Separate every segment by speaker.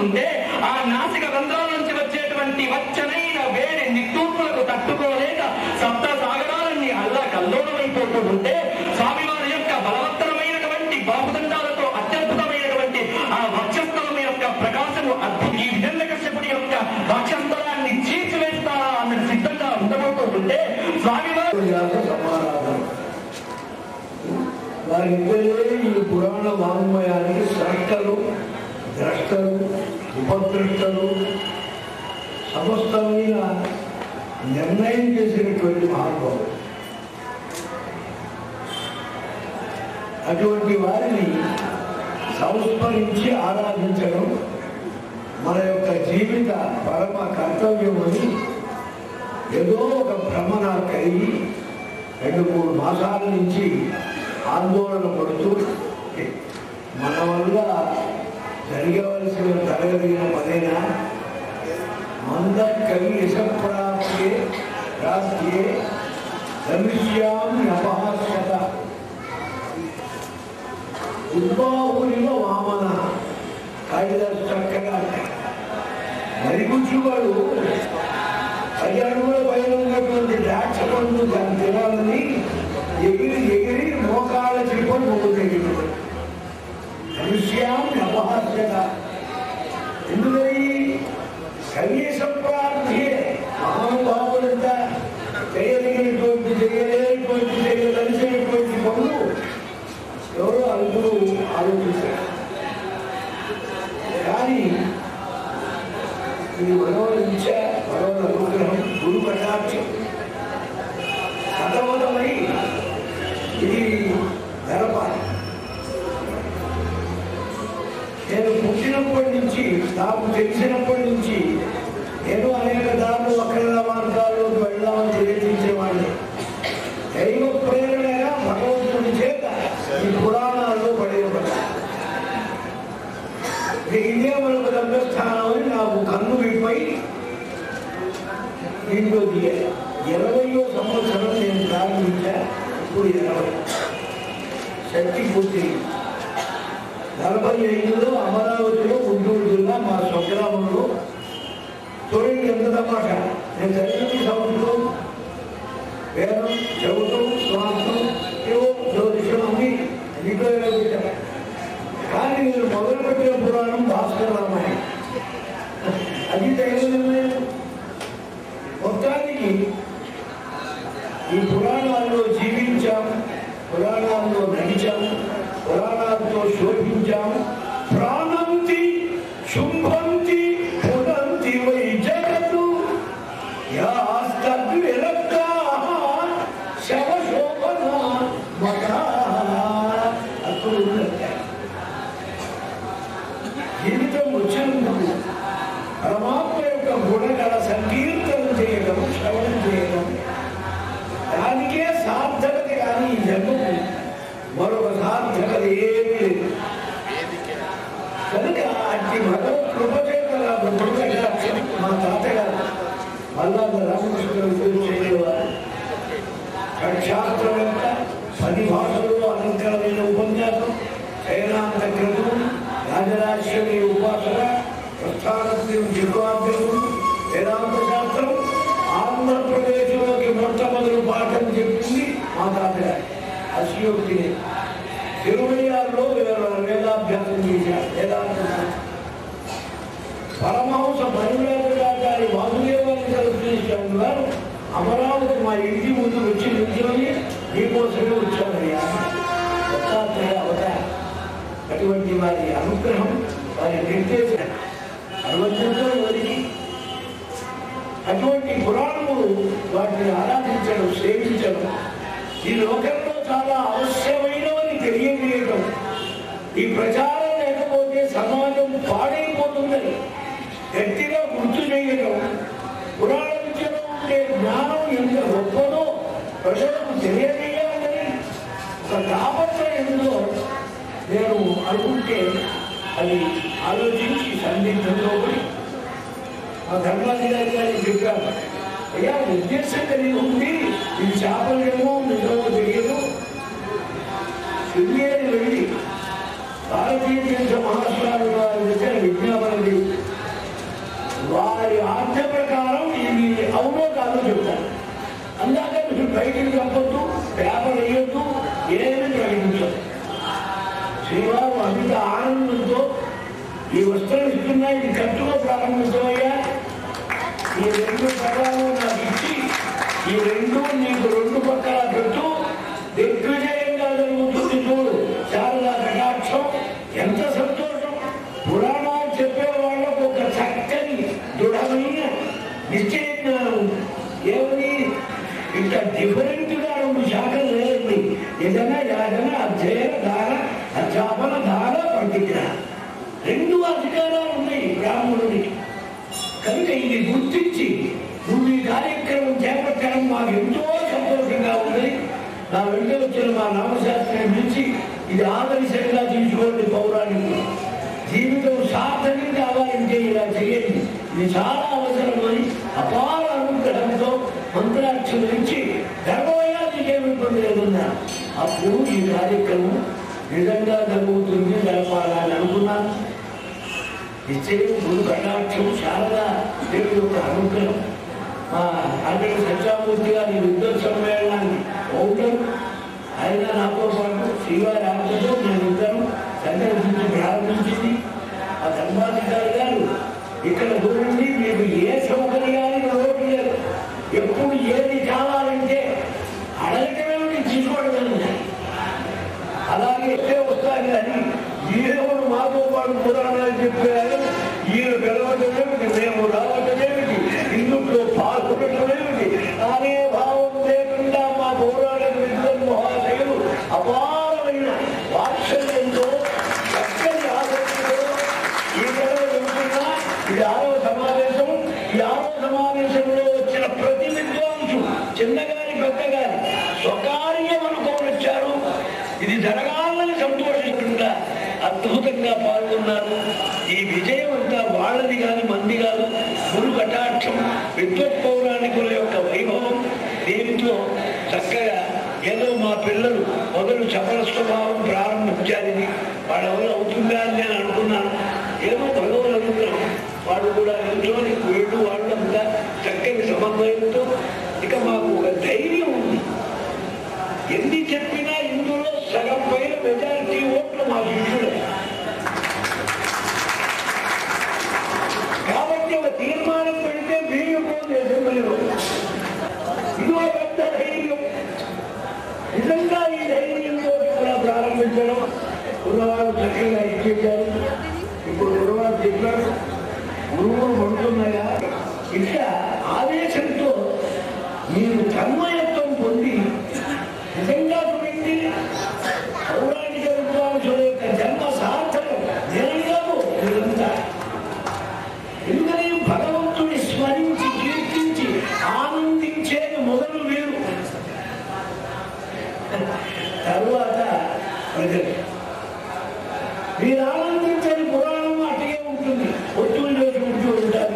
Speaker 1: ఉంటే ఆ నాసిక రంధ్రాల నుంచి వచ్చేటువంటి వచ్చనైన వేడి నిట్టూర్పులకు తట్టుకోలేక సప్త సాగరాలన్నీ అల్లా కల్లోలమైపోతూ ఉంటే స్వామివారి యొక్క బలవత్తరమైనటువంటి బాహుదండాలతో అత్యద్భుతమైనటువంటి ఆ వక్షస్థలం యొక్క ప్రకాశము ఈ హిరణ్యకశ్యపుడి యొక్క వక్షస్థలాన్ని చీల్చివేస్తారా అన్నది సిద్ధంగా ఉండబోతూ ఉంటే స్వామివారు
Speaker 2: వారిద్దరే ఈ పురాణ వాంగ్మయానికి స్రష్టలు, ద్రష్టలు, ఉపద్రష్టలు, సమస్తమైన నిర్ణయం చేసినటువంటి మహానుభావులు. అటువంటి వారిని సంస్మరించి ఆరాధించడం మన యొక్క జీవిత పరమ కర్తవ్యమని ఏదో ఒక భ్రమణ కలిగి 2-3 మాసాల నుంచి ఆందోళన పడుతూ మన వల్ల జరగవలసిన జరగలిగిన పనేనా మంద కవి యశప్రాప్తే రాష్ట్రే రమిష్యాం అపహాస్యత ఉద్బాహునిలో వామన కాళిదాసు చక్కగా మరిగుచ్చువాడు 10 అడుగుల పైన ఉన్నటువంటి ద్రాక్ష పండు దాన్ని తినాలని ఎగిరి ఎగిరి మోకాళ్ళ చిరుపడి మొగ్గుతాడు. మనుష్యాన్ని అపహాస్యత ఎందుకని కనీస ప్రార్థే మహానుభావులంతా చేయదగినటువంటి చేయదలిసినటువంటి పనులు ఎవరో అందరూ ఆలోచించారు. కానీ ఇది మనోరించ మనోర అనుగ్రహం గురు కటాక్షం సతమతమై ఇది జరపాలి. నేను పుట్టినప్పటి నుంచి నాకు తెలిసినప్పటి నుంచి నేను అనేక దారులు అక్రమ మార్గాల్లోకి వెళ్దామని ప్రయత్నించేవాడిని. దైవ ప్రేరణగా భగవంతుడి చేత ఈ పురాణాల్లో పడేయబడ్డా. ఇదే మనకు గమ్యస్థానం అని నాకు కన్ను విప్పై ఇంట్లో దిగాను. 20వ సంవత్సరం నేను ప్రారంభించా. ఇప్పుడు 20 శక్తి పూర్తి. 45లో అమరావతిలో గుంటూరు జిల్లా మా స్వగ్రామంలో చూడండి ఎంత తమాషా. నేను చదివిన సంవత్సరం వేదం చదువుతాం, స్వార్థం, ఏవో జ్యోతిషం అన్ని ఇంట్లో పెట్టాను. కానీ నేను మొదలుపెట్టిన పురాణం భాస్కర రామాయణం. అది తగిన మొత్తానికి ఈ పురాణాల్లో జీవించాం, పురాణాల్లో నడిచాం, పురాణాలతో శోభించాం. ప్రాణంతి శుంభంతి పునంతి వై జగత్తు యాస్తద్విరక్తా శవశోభన మతా. అప్పుడు జీవితం వచ్చినందుకు పరమాత్మ యొక్క గుణగల సంకీర్తనం చేయడం, శ్రవణం చేయడం దానికే సార్థకత. కానీ ఈ జన్మకు మరొక సార్థకత ఏమీ లేదు. కనుక అట్టి భగవత్ కృప చేత మా తాతగారు మల్లాద రామకృష్ణ చేయవారు శాస్త్రవేత్త, 10 భాషల్లో అలంకరమైన ఉపన్యాసం, చైనాంత గ్రంథం, రాజరాజేశ్వరి ఉపాసన, ప్రస్థానం జిహ్వాగ్రహం, వేదాంత శాస్త్రం ఆంధ్రప్రదేశ్లోకి మొట్టమొదటి పాఠం చెప్పింది మా తాతగారు. అశయోక్తిని 26లో వేదాభ్యాసం చేశారు. వేదాంత పరమహంస పరివ్రాజకారి వాసుదేవాన్ని కల్పించారు గారు అమరావతి మా ఇంటి ముందు వచ్చి నిల్చొని మీకోసమే వచ్చారయ్యా. అవతారం అటువంటి వారి అనుగ్రహం, వారి నిర్దేశం అనువచనంతో వారికి అటువంటి పురాణములు వాటిని ఆరాధించడం, సేవించడం ఈ లోకంలో చాలా అవశ్యమైనవని తెలియజేయడం. ఈ ప్రచారం లేకపోతే సమాజం పాడైపోతుందని గట్టిగా గుర్తు చేయడం, పురాణ విద్యలో ఉండే జ్ఞానం ఎంత గొప్పదో ప్రజలకు తెలియజేయాలని ఒక తాపత్రయంలో నేను అనుకుంటే అది ఆలోచించి సందిగ్ధంలో పడి మా ధర్మాధికారి గారికి చెప్పాను. అయ్యా ఉద్దేశం కలిగి ఉంది, ఇది చేపలేమో నిజమో తెలియదు. శృంగేరి వెళ్ళి భారతీయ తీర్థ మహాస్వామి వారి దగ్గర విజ్ఞాపన వారి ఆజ్ఞ ప్రకారం ఇది అవునో కాదో చెప్తారు. అందాక మీరు బయటికి చెప్పొద్దు, పేపర్ వేయొద్దు, ఏమీ ప్రకటించదు. శ్రీవారు అమిత ఆనందంతో ఈ వస్త్రం ఇస్తున్నా, ఇది ఖర్చులో ప్రారంభించవయ్యా, ఈ 2 పదాలు నాకు ఇచ్చి ఈ 2 నీకు 2 పక్కల పెట్టు, దిగ్విజయంగా జరుగుతుంది చూడు. శారదా కటాక్షం. ఎంత సంతోషం. పురాణాలు చెప్పే వాళ్ళకు ఒక చక్కని దృఢమైన నిశ్చయ జ్ఞానం. ఏమని ఇంకా డిఫరెంట్ గా 2 శాఖలు లేదండి. యజన, యాజన, అధ్యయన, దాన, అధ్యాపన, దాన, ప్రతిజ్ఞ. 2 అధికారాలు ఉన్నాయి బ్రాహ్మణుడికి. కనుక ఇది గుర్తించి నువ్వు ఈ కార్యక్రమం చేపట్టడం మాకు ఎంతో సంతోషంగా ఉంది. నా వెంట వచ్చిన మా నామశాస్త్రిని పిలిచి ఇది ఆదర్శంగా తీసుకోండి, పౌరాణికులు జీవితం సార్థకం కావాలంటే ఇలా చేయండి, ఇది చాలా అవసరమని అపార అనుగ్రహంతో మంత్రాక్షలు ఇచ్చి ధర్మమయ్యా నీకేమి ఇబ్బంది లేదన్నా. అప్పుడు ఈ కార్యక్రమం నిజంగా జరుగుతుంది, జరపాలని అనుకున్నాను. నిశ్చయం, గురు కటాక్షం, శారదా దేవుడి యొక్క అనుగ్రహం. మా అంటే సత్యామూర్తి గారి విద్వత్ సమ్మేళనాన్ని అవుతారు. ఆయన నాతో పాటు శ్రీవారి ఆజ్ఞతో మేమిద్దరం సందర్శించి ప్రారంభించింది. ఆ ధర్మాధికారి గారు ఇక్కడ చూడండి, మీకు ఏ సౌకర్యానికి లోటు లేదు. ఎప్పుడు ఏది కావాలంటే అడగటమే తీసుకోవడం. అలాగే వస్తాయి కానీ ఈయనప్పుడు మాతో పాటు పురాణాలు చెప్పారు. ఈయన పిలవటమేమిటి, మేము రావటమేమిటి, ఇందులో పాల్గొనటమేమిటి అనే భావం లేకుండా మా పౌరాణ విద్వన్ మహాశయులు అపారమైన వాత్సల్యంతో, చక్కని ఆసక్తితో ఈ నెలలో వెళ్తున్నా. ఇది 6వ సమావేశం. ఈ 6వ సమావేశంలో వచ్చిన ప్రతి విద్వాంసు, చిన్నగారి పెద్దగారి స్వకార్యం అనుకోని వచ్చారు. ఇది జరగాలని సంతోషంగా అద్భుతంగా పాల్గొన్నారు. ఈ విజయం అంతా వాళ్ళది కాదు, మంది కాదు. గురు కటాక్షం, విద్వత్ పౌరాణికుల యొక్క వైభవం. దీంట్లో చక్కగా ఏదో మా పిల్లలు మొదలు చపల స్వభావం ప్రారంభించారు. ఇది వాళ్ళ వల్ల అవుతుందా అని నేను అనుకున్నాను. ఏదో భగవద్ అనుగ్రహం. వాళ్ళు కూడా నిల్చొని వీళ్ళు వాళ్ళంతా చక్కని సమన్వయంతో ఇక మాకు ఒక ధైర్యం ఉంది. ఎన్ని చెప్పినా ఇందులో సగం పైన మెజారిటీ ఓట్లు మా శిష్యులే. కాబట్టి ఒక తీర్మానం పెడితే వీరిపోతే ఇదిగో పెద్ద ధైర్యం. నిజంగా ఈ ధైర్యంతో కూడా ప్రారంభించడం గురువారు చక్కగా ఇచ్చేశారు. ఇప్పుడు గురువారు చెప్పారు, గురువులు పడుతున్నాయా ఇట్లా ఆవేశంతో మీరు తన్మయత్వం పొంది నిజంగా చూడండి, పౌరాణిక విద్వాంసుల యొక్క జన్మ సార్థకం. నిజంగాను నిజంగా ఎందుకని భగవంతుని స్మరించి కీర్తించి ఆనందించేది మొదలు మీరు, తరువాత ప్రజలు. మీరు ఆనందించని పురాణం అటుగే ఉంటుంది, ఒత్తులు చేసుకుంటూ ఉంటారు.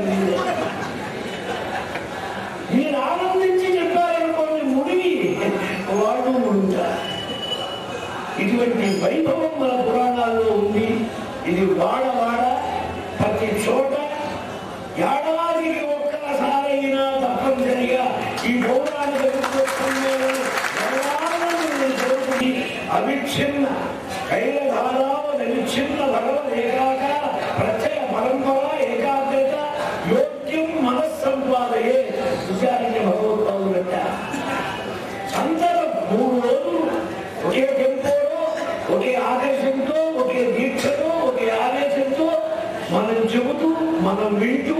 Speaker 2: మీరు ఆనందించి చెప్పారనుకోండి, మునిగి వాళ్ళు మునుగుతారు. ఇటువంటి వైభవం మన పురాణాల్లో ఉంది. ఇది వాడవాడ ప్రతి చోట ఏడాదికి ఒక్కసారైనా తప్పనిసరిగా ఈ పౌరాణిక అవిచ్ఛిన్న కైలధారావ అవిచ్ఛిన్న భగవద్ ఏకాకార ప్రత్యయ పరంపర ఏకాగ్రత యోగ్యం మనస్సంపాదయే విచారణ్య భగవద్పాదులు పెట్టారు. అందరూ 3 రోజులు ఒకే టెంపోలో, ఒకే ఆదేశంతో, ఒకే దీక్షతో, ఒకే ఆదేశంతో మనం చెబుతూ, మనం వింటూ,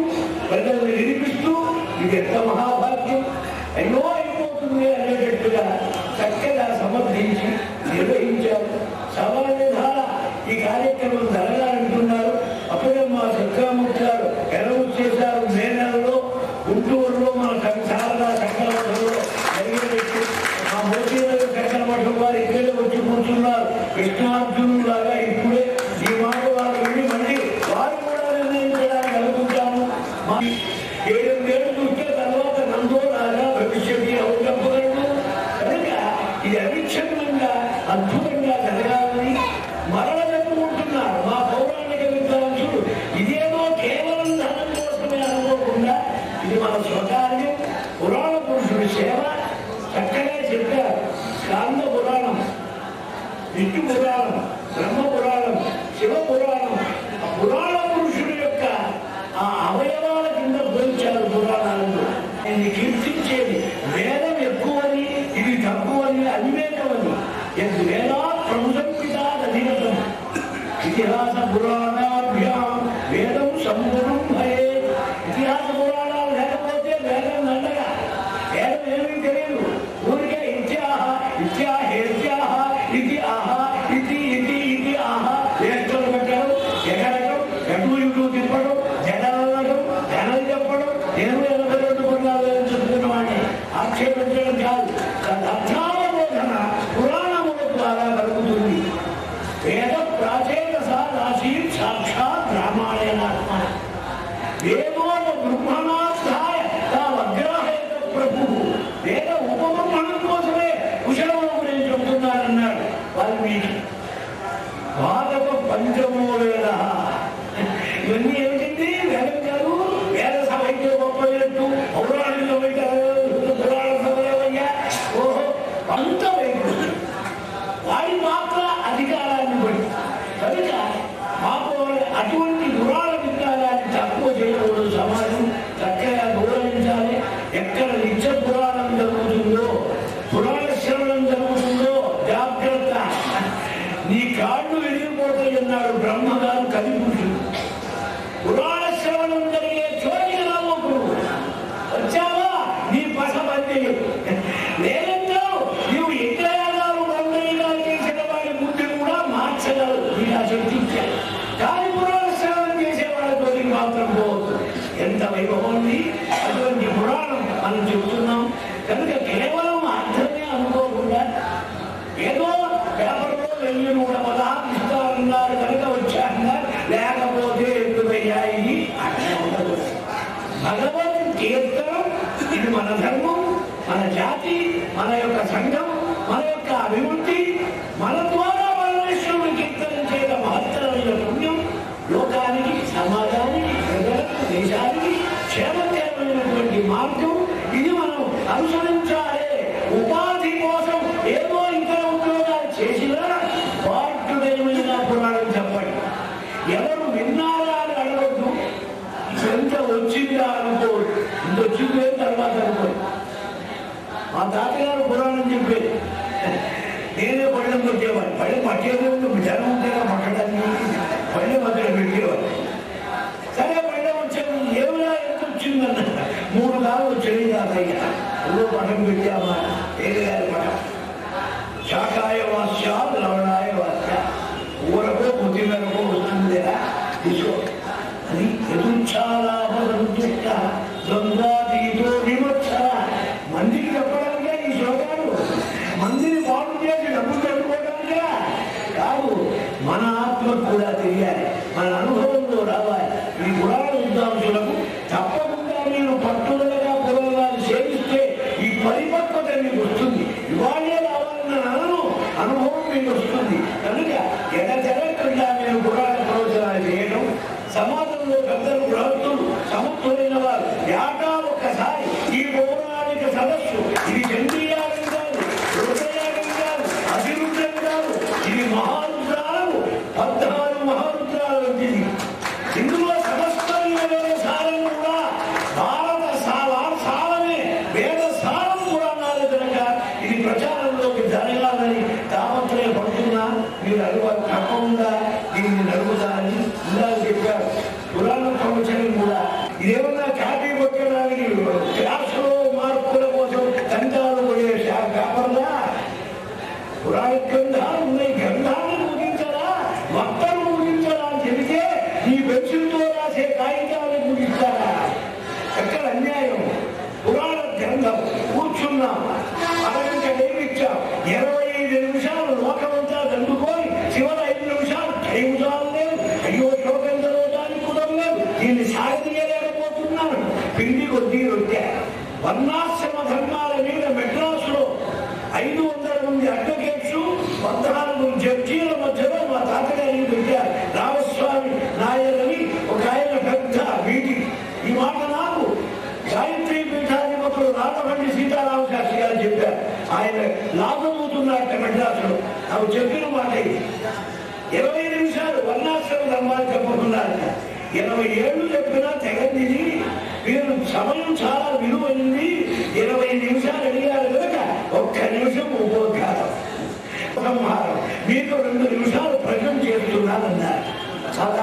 Speaker 2: ప్రజల్ని వినిపిస్తూ, ఇది ఎంత మహాభాగ్యం, ఎన్నో అయిపోతుంది అనేటట్టుగా చక్కగా సమర్థించి నిర్వహించారు. సమాధాన ఈ కార్యక్రమం జరగాలంటున్నారు. అప్పుడే మా సత్యామూర్తి గారు అనౌన్స్ చేశారు, మే నెలలో గుంటూరులో మన శారదా సంకల మఠంలో జరిగేటట్టు. మా మోసీనగర్ సంకల మఠం వారు ఇక్కడే వచ్చి కూర్చున్నారు. కృష్ణార్జును లాగా ఇప్పుడే ఈ మాట వారు వెళ్ళి మళ్ళీ వారు కూడా నిర్ణయించడానికి అనుకుంటాము. 7 ఏళ్ళు చూస్తే తర్వాత నందో రాగా భవిష్యత్తు పురాణాభ్యాం వేదం సంపూర్ణం భయే. ఇతిహాస పురాణాలు లేకపోతే వేదం దండగా. వేదం ఏమీ తెలియదు. ఊరికే ఇత్యాహ ఇత్యాహేత్యాహ ఇది ఆహ ఇది ఇది ఇది ఆహ వేస్తలు పెట్టడం, ఎగరడం, ఎటు ఇటు తిప్పడం, జడలడం, జనలు చెప్పడం, 82 కొన్నాళ్ళు చెప్తున్న వాడిని ఆక్షేపించడం కాదు. అర్థావబోధన పురాణముల ద్వారా కలుగుతుంది. వేద ప్రాచేత రాశి సాక్షాత్ రామాయణాత్మ. వేదోప బ్రహ్మణాస్థాయ తావగ్రాహేత ప్రభు. వేద ఉపబ్రహ్మణం కోసమే కుశలముల గురించి చెబుతున్నారన్నాడు వాల్మీకి. భారత పంచమో వేద. ఇవన్నీ ఏమిటండి? వేదం కాదు. వేద సభ అయితే గొప్ప పౌరాణిక పురాణ సభయ్యా. ఓహో, అంత వైపు వాడి మాత్ర అధికారాన్ని బట్టి కనుక మాకు అటువంటి పురాణ విజ్ఞానాన్ని తక్కువ చేయకూడదు. సమాజం చక్కగా గౌరవించాలి. ఎక్కడ నిత్య పురాణం జరుగుతుందో, పురాణ శ్రవణం జరుగుతుందో జాగ్రత్త. నీ కాళ్ళు విరిగిపోతాయి అన్నాడు బ్రహ్మగారు కలిపురుషుడు. పురాణ శ్రవణం జరిగే చోటికి రావకుడు. వచ్చావా నీ పసబంది లేదంటో నీవు యజ్ఞయాగాలు వందరిగా చేసిన వాడి బుద్ధి కూడా మార్చగలరు. ఇలా శక్తించారు. కానీ పురాణ శ్రవణం చేసే వాళ్ళతో మాత్రం పోవద్దు. ఎంత వైభవాన్ని అటువంటి పురాణం మనం చెబుతున్నాం. కనుక కేవలం అర్థమే అనుకోకుండా ఏదో పేపర్లో వెళ్ళి కూడా పదార్థిస్తారన్నారు కనుక వచ్చారన్నారు, లేకపోతే ఎందుకయ్యాయి అట్లా ఉండకూడదు. భగవత్ కీర్తనం ఇది మన ధర్మం, మన జాతి, మన యొక్క సంఘం, మన యొక్క అభివృద్ధి. మన ద్వారా పరమేశ్వరుడు కీర్తనం చేయడం మహత్తరమైన పుణ్యం. లోకానికి, సమాజానికి, ప్రజలకు, దేశానికి క్షేమకరమైనటువంటి మార్గం. ఇది మనం అనుసరించాలి. ఉపాధి కోసం ఏదో ఇతర ఉద్యోగాలు చేసినా పాఠుడైన పురాణం చెప్పండి. ఎవరు విన్నారా అని అడగద్దు. ఎంత వచ్చిందా అనుకోడు. ఇంత వచ్చిందే తర్వాత అనుకోడు. మా తాతగారు పురాణం చెప్పేది. నేనే పళ్ళెం కొట్టేవాడు. పళ్ళెం పట్టేది జనం ఉంటేనే పట్టడానికి పళ్ళెం మధ్యలో పెట్టేవాడు. సరే పళ్ళెం వచ్చాము. ఏమిలా ఎంత వచ్చిందన్న 3 కాలు వచ్చేది తాతయ్య. ఊళ్ళో పటం పెట్టామా? ఏది గారి పటం. శాకాయ వాస్య లవణాయ వాస్య. ఊరకో కొద్దిమేరకో వస్తుందిరా తీసుకో అని ఎదుర్చాలాభ ద్వంద్వాదీతో విమర్శన. మందికి చెప్పడానికే ఈ శ్లోకాలు. మందిని బాగు చేసి డబ్బులు పెట్టుకోవడానికే కాదు. మన ఆత్మ కూడా తెలియాలి. మన అనుభవంలో రావాలి. ఈ పురాణ విద్వాంసులకు తప్పకుండా మీరు పట్టుదలగా పురాణాలు సేవిస్తే ఈ పరిపక్వత మీకు వస్తుంది. ఇవాళే రావాలన్న నన్ను అనుభవం మీకు వస్తుంది. కనుక ఎడతెరకుండా మీరు పురాణ ప్రవచనాలు చేయడం. సమాజంలో పెద్దలు ప్రభుత్వం సమర్థులైన వారు ఏటా ఒక్కసారి ఈ పౌరాణిక సదస్సు. ఇది చండీయాగం కాదు, రుద్రయాగం కాదు, అతిరుద్రం కాదు. ఇది మహారుద్రాలు, 14 మహారుద్రాలు వచ్చింది. ఇందులో సమస్తమైన సారం కూడా భారత సారమే, వేద సారం పురాణాలు కనుక ఇది ప్రచారంలోకి జరగాలని తాపత్రయపడుతున్నా మీరు అడుగు తప్పకుండా దీన్ని నడుపుతారని ఇందాక చెప్పారు. పురాణ ప్రవచనం కూడా ఇదేమన్నా కాపీ కొట్టడానికి క్లాసులో మార్పుల కోసం దండాలు పడే పేపర్లా. పురాణ గ్రంథాలు ఉన్నాయి. గ్రంథాన్ని ముగించరా, మొత్తం ముగించరా అని చెబితే ఈ పెన్సిల్తో రాసే కాగితాలను ముగిస్తారా? ఎక్కడ అన్యాయం. పురాణ గ్రంథం కూర్చున్నాం, అరగంట నేర్పించాం, 25 నిమిషాలు లోకమంతా దండుకొని చివరి 5 నిమిషాలు టైం చాలలేదు. అయ్యో శ్లోకం చదవడానికి కుదరలేదు. దీన్ని సాగతీయలేకపోతున్నాను. పిండి కొద్దీ రొట్టె. వర్ణాశ్రమ ధర్మాల మీద మెడ్రాసులో 500 మంది అడ్వకేట్స్, 14 జడ్జీల మధ్యలో మా తాతగారిని పెట్టారు. రామస్వామి నాయరని ఒక ఆయన పెద్ద మీటింగ్. ఈ మాట నాకు గాయత్రి పీఠాధిపతులు రామబండి సీతారామ శాస్త్రి గారు చెప్పారు. ఆయన లాభమవుతున్నట్ట మెడ్రాసులో. నాకు చెప్పిన మాట ఇది. 20 నిమిషాలు వర్ణాశ్రమ ధర్మాలు చెప్పకున్నారు. 20 ఏళ్ళు చెప్పినా తెగంది. మీరు సమయం చాలా విలువైంది. 20 నిమిషాలు అడిగారు కనుక 1 నిమిషం ఉపోద్ఘాతం సంహారం. మీకు 2 నిమిషాలు ప్రజలు చేస్తున్నారన్నారు. చాలా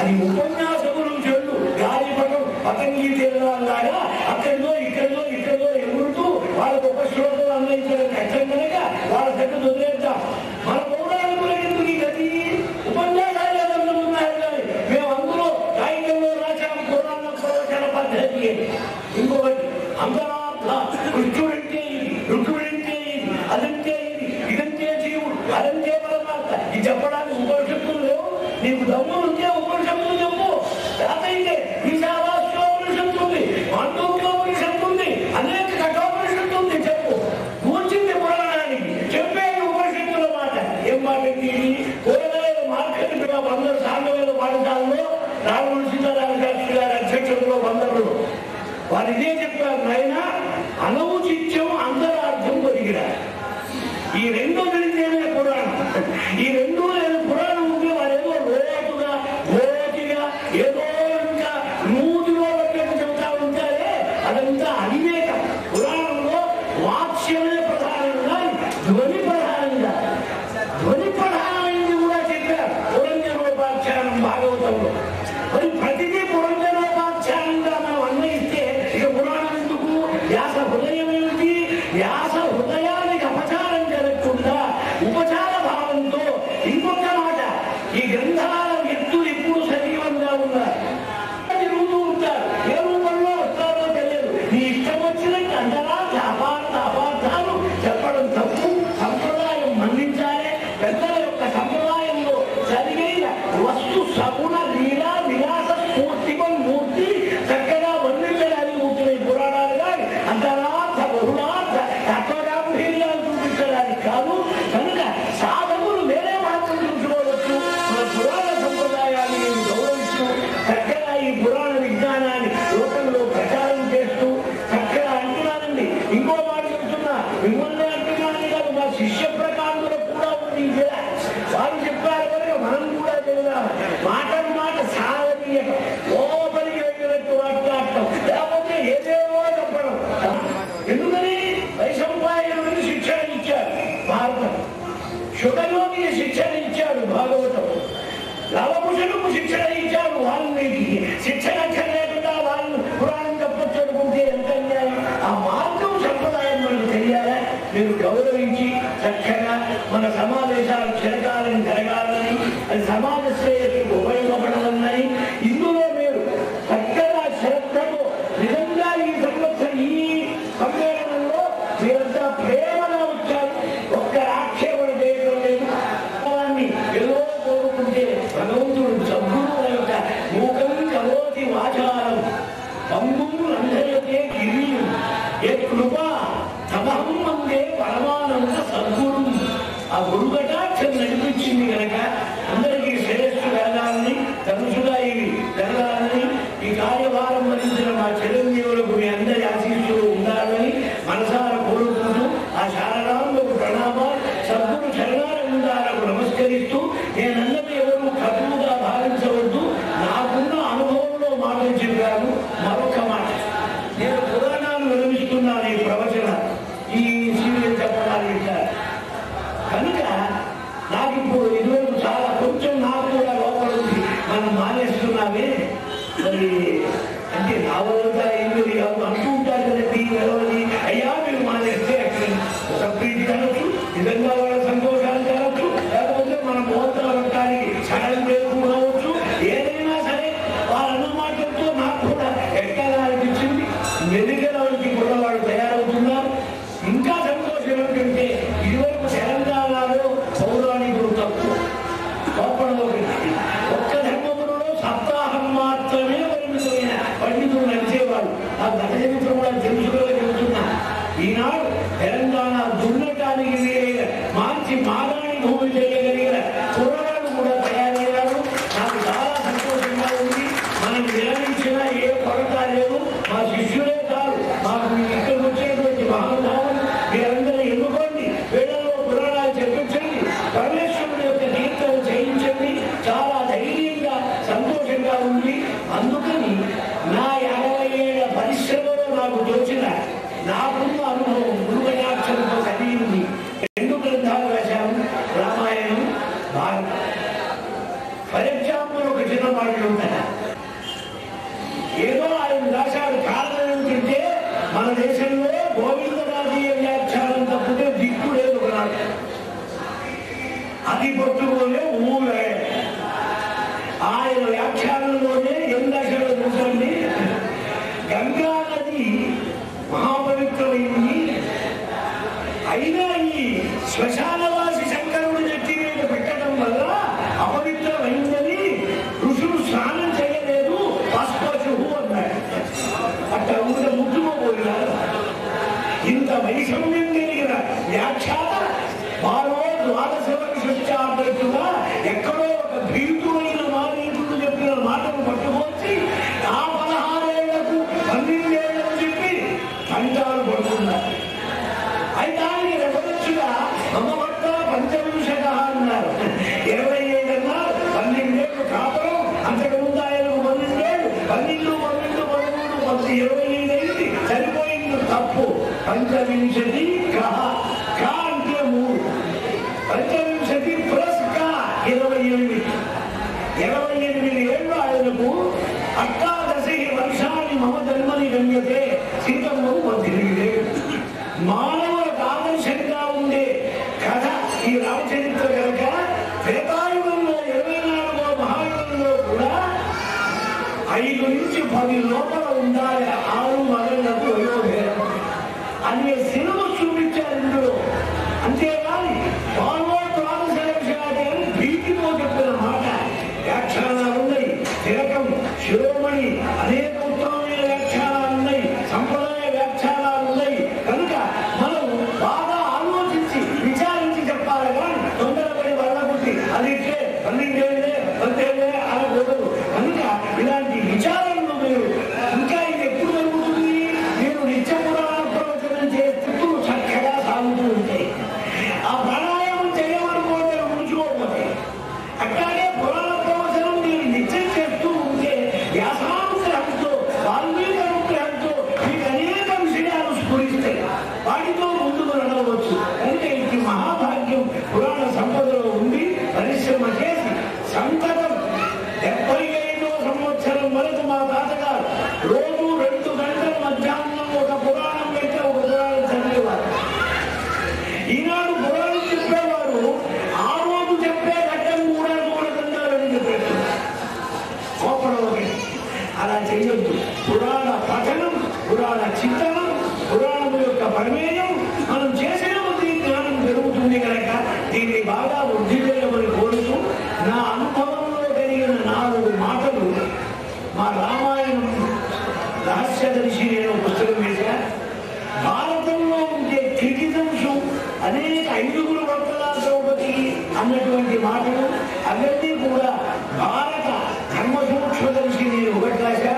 Speaker 2: అది ఉపన్యాసములు చెడు గాలిపటం పతంగి తీరలాగా అక్కడిలో ఇక్కడిలో ఎగురుతూ వాళ్ళకు ఒక శ్లోకం అన్వయించడం కష్టం కనుక వాళ్ళ దగ్గర వదిలేద్దాం. మన పౌరాణికులకు ఈ గది ఉపన్యాసాలు ఎదుర్కొన్నారు కానీ మేము అందులో కాగితంలో రాశాము పురాణ ప్రవచన పద్ధతి. ఇంకొకటి అంతరార్థ కృష్ణుడంటే ఇది, రుక్మిడంటే ఇది, అదంటే ఇది, ఇదంటే జీవుడు, అదంటే పరమాత్మ. ఇది చెప్పడానికి ఉపనిషత్తులు లేవు. నీకు దమ్ము ఉంటే ఉపనిషత్తులు చెప్పు. అయితే ఈశావాస్య ఉపనిషత్తు ఉంది, మాండూక్య ఉపనిషత్తు ఉంది, అనేక కఠోపనిషత్తు ఉంది. చెప్పు. కూర్చుంది పురాణానికి చెప్పేది ఉపనిషత్తుల మాట. ఏం మాట ఇది? కూరగాయల మార్కెట్ 100 సాంగవేల పాఠశాలలో రాఘవ సీతారామ శాస్త్రి గారి అధ్యక్షతలో 100 వారు ఇదే చెప్పారు. నాయన అనౌచిత్యం అంతరార్థం ఒరిగిరా. ఈ రెండో తెలియజేనే పురాణం. ఈ రెండో లేని పురాణం ఉంటే వారేదో లోతుగా లోతుగా ఏదో ఇంకా నూతిలో పట్టేట్టు చెబుతా ఉంటారే, అదంతా అవివేకం. పురాణంలో వాక్యమే ప్రధానంగా, ధ్వని ప్రధానంగా, ధ్వని ప్రధానమైంది కూడా చెప్పారు. పురంజనోపాఖ్యానం భాగవతంలో. మరి ప్రతిదీ పురంజనోపాఖ్యానంగా మనం అన్వయిస్తే ఇక పురాణం ఎందుకు? వ్యాస హృదయం ఏమిటి? వ్యాస హృదయానికి అపచారం జరగకుండా ఉపచార భావంతో. ఇంకొక మాట, ఈ గ్రంథాల వ్యక్తులు ఎప్పుడు సజీవంగా ఉన్నారు, తిరుగుతూ ఉంటారు. ఏ రూపంలో వస్తారో తెలియదు. నీ ఇష్టం వచ్చినట్టు అంతరార్థ అపార్థాలు చెప్పడం తప్పు. సంప్రదాయం మన్నించాలి. పెద్దల యొక్క సంప్రదాయంలో జరిగిన వస్తు సగుణ లీలా విలాస మూర్తి చక్కగా వర్ణించడానికి పుట్టిన పురాణాలు కానీ అంతరార్థ బహుళార్థ తత్వగాంభీర్యాలు చూపించడానికి కాదు. కనుక సాధకులు వేరే మార్గం చూసుకోవచ్చు. మన పురాణ సంప్రదాయాన్ని గౌరవిస్తూ చక్కగా ఈ పురాణ విజ్ఞానాన్ని లోకంలో ప్రచారం చేస్తూ చక్కగా అంటున్నానండి. ఇంకో మాట చెప్తున్నా, మిమ్మల్ని అంటున్నాను కాదు, మా శిష్య ప్రకారంలో కూడా ఉంది. వారు చెప్పారు కనుక మనం కూడా చెబుదాం. మాటలు మాట సాధనీయం, లోపలికి వెళ్ళినట్టు మాట్లాడటం, లేకపోతే ఏదేమో చెప్పడం. ఎందుకని వైశంపాయనుడికి శిక్షణ ఇచ్చారు భారతం, శుభయోగికి శిక్షణ ఇచ్చాడు భాగవతం, లవకుశులకు శిక్షణ ఇచ్చాడు వాల్మీకి. శిక్షణ లేకుండా వాళ్ళు పురాణం చెప్పొచ్చు అనుకుంటే ఎంత అన్యాయం. ఆ మార్గం సంప్రదాయం మనకు తెలియాలా? మీరు గౌరవించి చక్కగా మన సమావేశాలు చిరకాలని జరగాలని, అది సమాజ శ్రేయస్సుకు ఉపయోగపడాలని, ఇందులో మీరు చక్కగా శ్రద్ధతో నిజంగా ఈ సంవత్సరం ఈ సమ్మేళనంలో మీరంతా ప్రేమగా వచ్చారు. ఒక్క ఆక్షేపణ చేయడం లేదు. ఏదో కోరుకుంటే భగవంతుడు సద్గురువుల యొక్క మూకం కరోతి వాచారం పంగుం రంధయతే గిరియం ఏ కృప తమహం అందే పరమానంద సద్గురు. ఆ గురుకటాక్షం నడిపించింది కనుక అందరికీ శ్రేయస్సు కలగాలని, తరచుగా ఇవి జరగాలని, ఈ కార్యభారం వహించిన మా చిరంజీవులకు మీ అందరి ఆశీస్సులు ఉండాలని మనసారా కోరుకుంటూ ఆ శారదాంబకు ప్రణామాలు, సద్గురు శరణారంగాలకు నమస్కరిస్తూ, నేనన్నది ఎవరు తప్పుగా భావించవద్దు. నాకున్న అనుభవంలో మాటలు చెప్పాను. మరొక మాట, నేను పురాణాలు నిర్మిస్తున్నాను. ఈ ప్రవచన ఈ సీరియల్ చెప్పడానికి కనుక నాకు ఇప్పుడు ఇదివరకు చాలా కొంచెం నాకు కూడా లోపల ఉంది. మనం మానేస్తున్నామే మరి అంటే నా వల్ల ఏమి అంటూ ఉంటారు కదండి. ఎవరి అయ్యా మీరు మానేస్తే ఒక ప్రీతి కనొచ్చు, నిజంగా వాళ్ళ సంతోషాలు కనొచ్చు, లేకపోతే మన మోతాలు అనడానికి సడన్ బ్రేక్ కావచ్చు. ఏదైనా సరే వాళ్ళన్న మాటలతో నాకు కూడా ఎక్కగా అనిపించింది. మెరుగలకి కూడా వాళ్ళు తయారవుతున్నారు. ఇంకా సంతోషం ఏమిటంటే ఇదివరకు తెలంగాణలో పౌరాణికులు తక్కువ, గొప్పలో ఒక్క ధర్మములో సప్తాహం మాత్రమే పరిమితమైన పండితులు నడిచేవాడు. ఆ గత చరిత్ర కూడా తెలుసుకోగలుగుతున్నా. ఈనాడు తెలంగాణ దున్నటానికి వీలైన మంచి మాగాణి భూమి చేయగలిగిన పురాణాలు కూడా తయారయ్యారు. నాకు చాలా సంతోషంగా ఉంది. మనం విరమించిన ఏ కొరత లేదు. మా శిష్యులే కాదు, మాకు ఇక్కడికి వచ్చేటువంటి మహానుభావులు మీరందరూ ఎన్నుకోండి. వేళల్లో పురాణాలు చెప్పించండి, పరమేశ్వరుడు యొక్క కీర్తన చేయించండి. చాలా ధైర్యంగా సంతోషంగా ఉంది. అందుకని నా 50 ఏళ్ల పరిశ్రమలో నాకు తోచిన నాకున్న అనుభవం గురుకటాక్షంతో చదివింది. 2 గ్రంథాలు రాశాము, రామాయణం, భారతం. ఫర్ ఎగ్జాంపుల్ ఒక చిన్న మాటలు ఉంటాయి. ఏదో ఆయన రాశాడు. కారణం ఏమిటంటే మన దేశంలో గోవిందరాజీయ వ్యాఖ్యానం తప్పితే దిక్కు లేదు ఒకనాడు. అది పట్టుకోలే ఊరే. ఆయన వ్యాఖ్యానంలోనే ఏం రాశాడో చూడండి. గంగా నది మహాపవిత్రమైంది. అయినా ఈ శ్మశానవాసి శంకరుడు నెత్తి మీద పెట్టడం వల్ల అపవిత్రమైందని ఋషులు స్నానం చేయలేదు, పశువు అన్నాడు. అట్లా ఊరిలో ముట్టుకోబోయినారు. ఇంత వైషమ్యం కలిగిన వ్యాఖ్యాత వారో ద్వాదశ వర్షాన్నట్టుగా ఎక్కడో ఒక భీతుడైన మానవుడు చెప్పిన మాటను పట్టుకొచ్చి ఆ 16 ఏళ్లకు 12 ఏళ్లకు చెప్పి కంటాలు పడుతున్నారు. అయితే ఆయన రెఫరెన్స్గా అమ్మబట్ట పంచవింశక అన్నారు. 25 అన్నారు, 12 ఏళ్ళు కాపురం. అంతకు ముందు ఆయనకు 12 ఏళ్ళు, 12, 12, 13, 25 అయింది. సరిపోయింది తప్పు. పంచవింశతి కహ అంటే 3, పంచవింశతి ప్లస్ కా 28. 28 ఏళ్ళు ఆయనకు. అష్టాదశి వర్షాన్ని మమ జన్మని గమ్యతే సీతమ్మకు 18 ఏళ్ళు. మానవులకు ఆదర్శంగా ఉండే కథ ఈ రామచరిత్ర కనుక త్రేతాయుగంలో 24వ మహాయుగంలో కూడా 5 నుంచి 10 లోపల ఉండాలి. 6 మగళ్లకు వయోభేదం అనే సినిమా చూపించారు ఇందులో. అంతేగాని భీతితో చెప్పిన మాట. వ్యాఖ్యానాలు ఉన్నాయి. తిలకం, శిరోమణి, అనేక ఉత్తమమైన వ్యాఖ్యానాలు ఉన్నాయి. సంప్రదాయ వ్యాఖ్యానాలు ఉన్నాయి. కనుక మనం బాగా ఆలోచించి విచారించి చెప్పాలి. కానీ తొందరపడి వల్లబుద్ధి అది 12 ఏళ్ళే 10 ఏళ్ళే అనకూడదు. కనుక ఇలాంటి విచారణలు మీరు ఇంకా ఇది ఎప్పుడు జరుగుతుంది? మీరు నిత్య పురాణ ప్రవచనం చేస్తూ చక్కగా సాగుతూ ఉంటాయి. ఆ ప్రాణాయామం చేయమనుకోతే ఉంచుకోకపోతే అట్లాగే పురాణ ప్రవచనం మీరు నిత్యం చేస్తూ ఉంటే వ్యాసానుగ్రహంతో వాల్మీకి అనుగ్రహంతో మీకు అనేక విషయాలు స్ఫురిస్తాయి. వాటితో ముందుకు నడవచ్చు. కనుక ఇది మహాభాగ్యం పురాణ సంపదలో ఉండి పరిశ్రమ చేసి సంతతం 75వ సంవత్సరం వరకు మా తాతగారు రోజు 2 గంటల మధ్యాహ్నం ఒక పురాణం పెట్టి ఒక పురాణం చదివేవారు. ఈనాడు పురాణం చెప్పేవారు ఆ రోజు చెప్పే ఘట్టం కూడా చూడకుండా చెప్పేస్తారు. కోపడవని అలా చేయొద్దు. పురాణ పఠనం, పురాణ చింతనం, పురాణం యొక్క పరిమేయం మనం చేసిన కొద్ది జ్ఞానం పెరుగుతుంది కనుక దీన్ని బాగా వృద్ధి చేయమని కోరుతూ నా అనుభవంలో కలిగిన 4 మాటలు మా రామాయణం రహస్యదర్శి నేను పుస్తకం వేశా. భారతంలో ఉండే క్రిటిజంశం అనేక 5 భక్తుల ద్రౌపది అన్నటువంటి మాటలు అవన్నీ కూడా భారత ధర్మసూక్ష్మదర్శి నేను ఒకటి రాశా.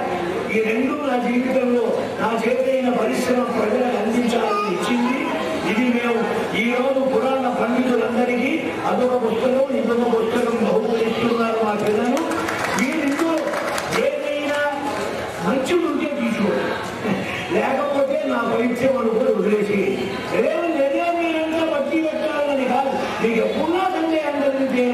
Speaker 2: ఈ 2 నా జీవితంలో నా చేతైన పరిశ్రమ ప్రజలకు అందించాలని ఇచ్చింది. ఇది మేము ఈ రోజు పురాణ పండితులందరికీ అదొక పుస్తకం, ఇంకొక పుస్తకం బహుమతిస్తున్నారు మా పిల్లలు. వీరింట్లో ఏదైనా మంచిది ఉంటే తీసుకోండి, లేకపోతే నా పరిచయం అనుకుని వదిలేసి లేదే మీరంతా బట్టి పెట్టాలని కాదు. మీకు ఎప్పుడున్నా సందేహం కలిగితే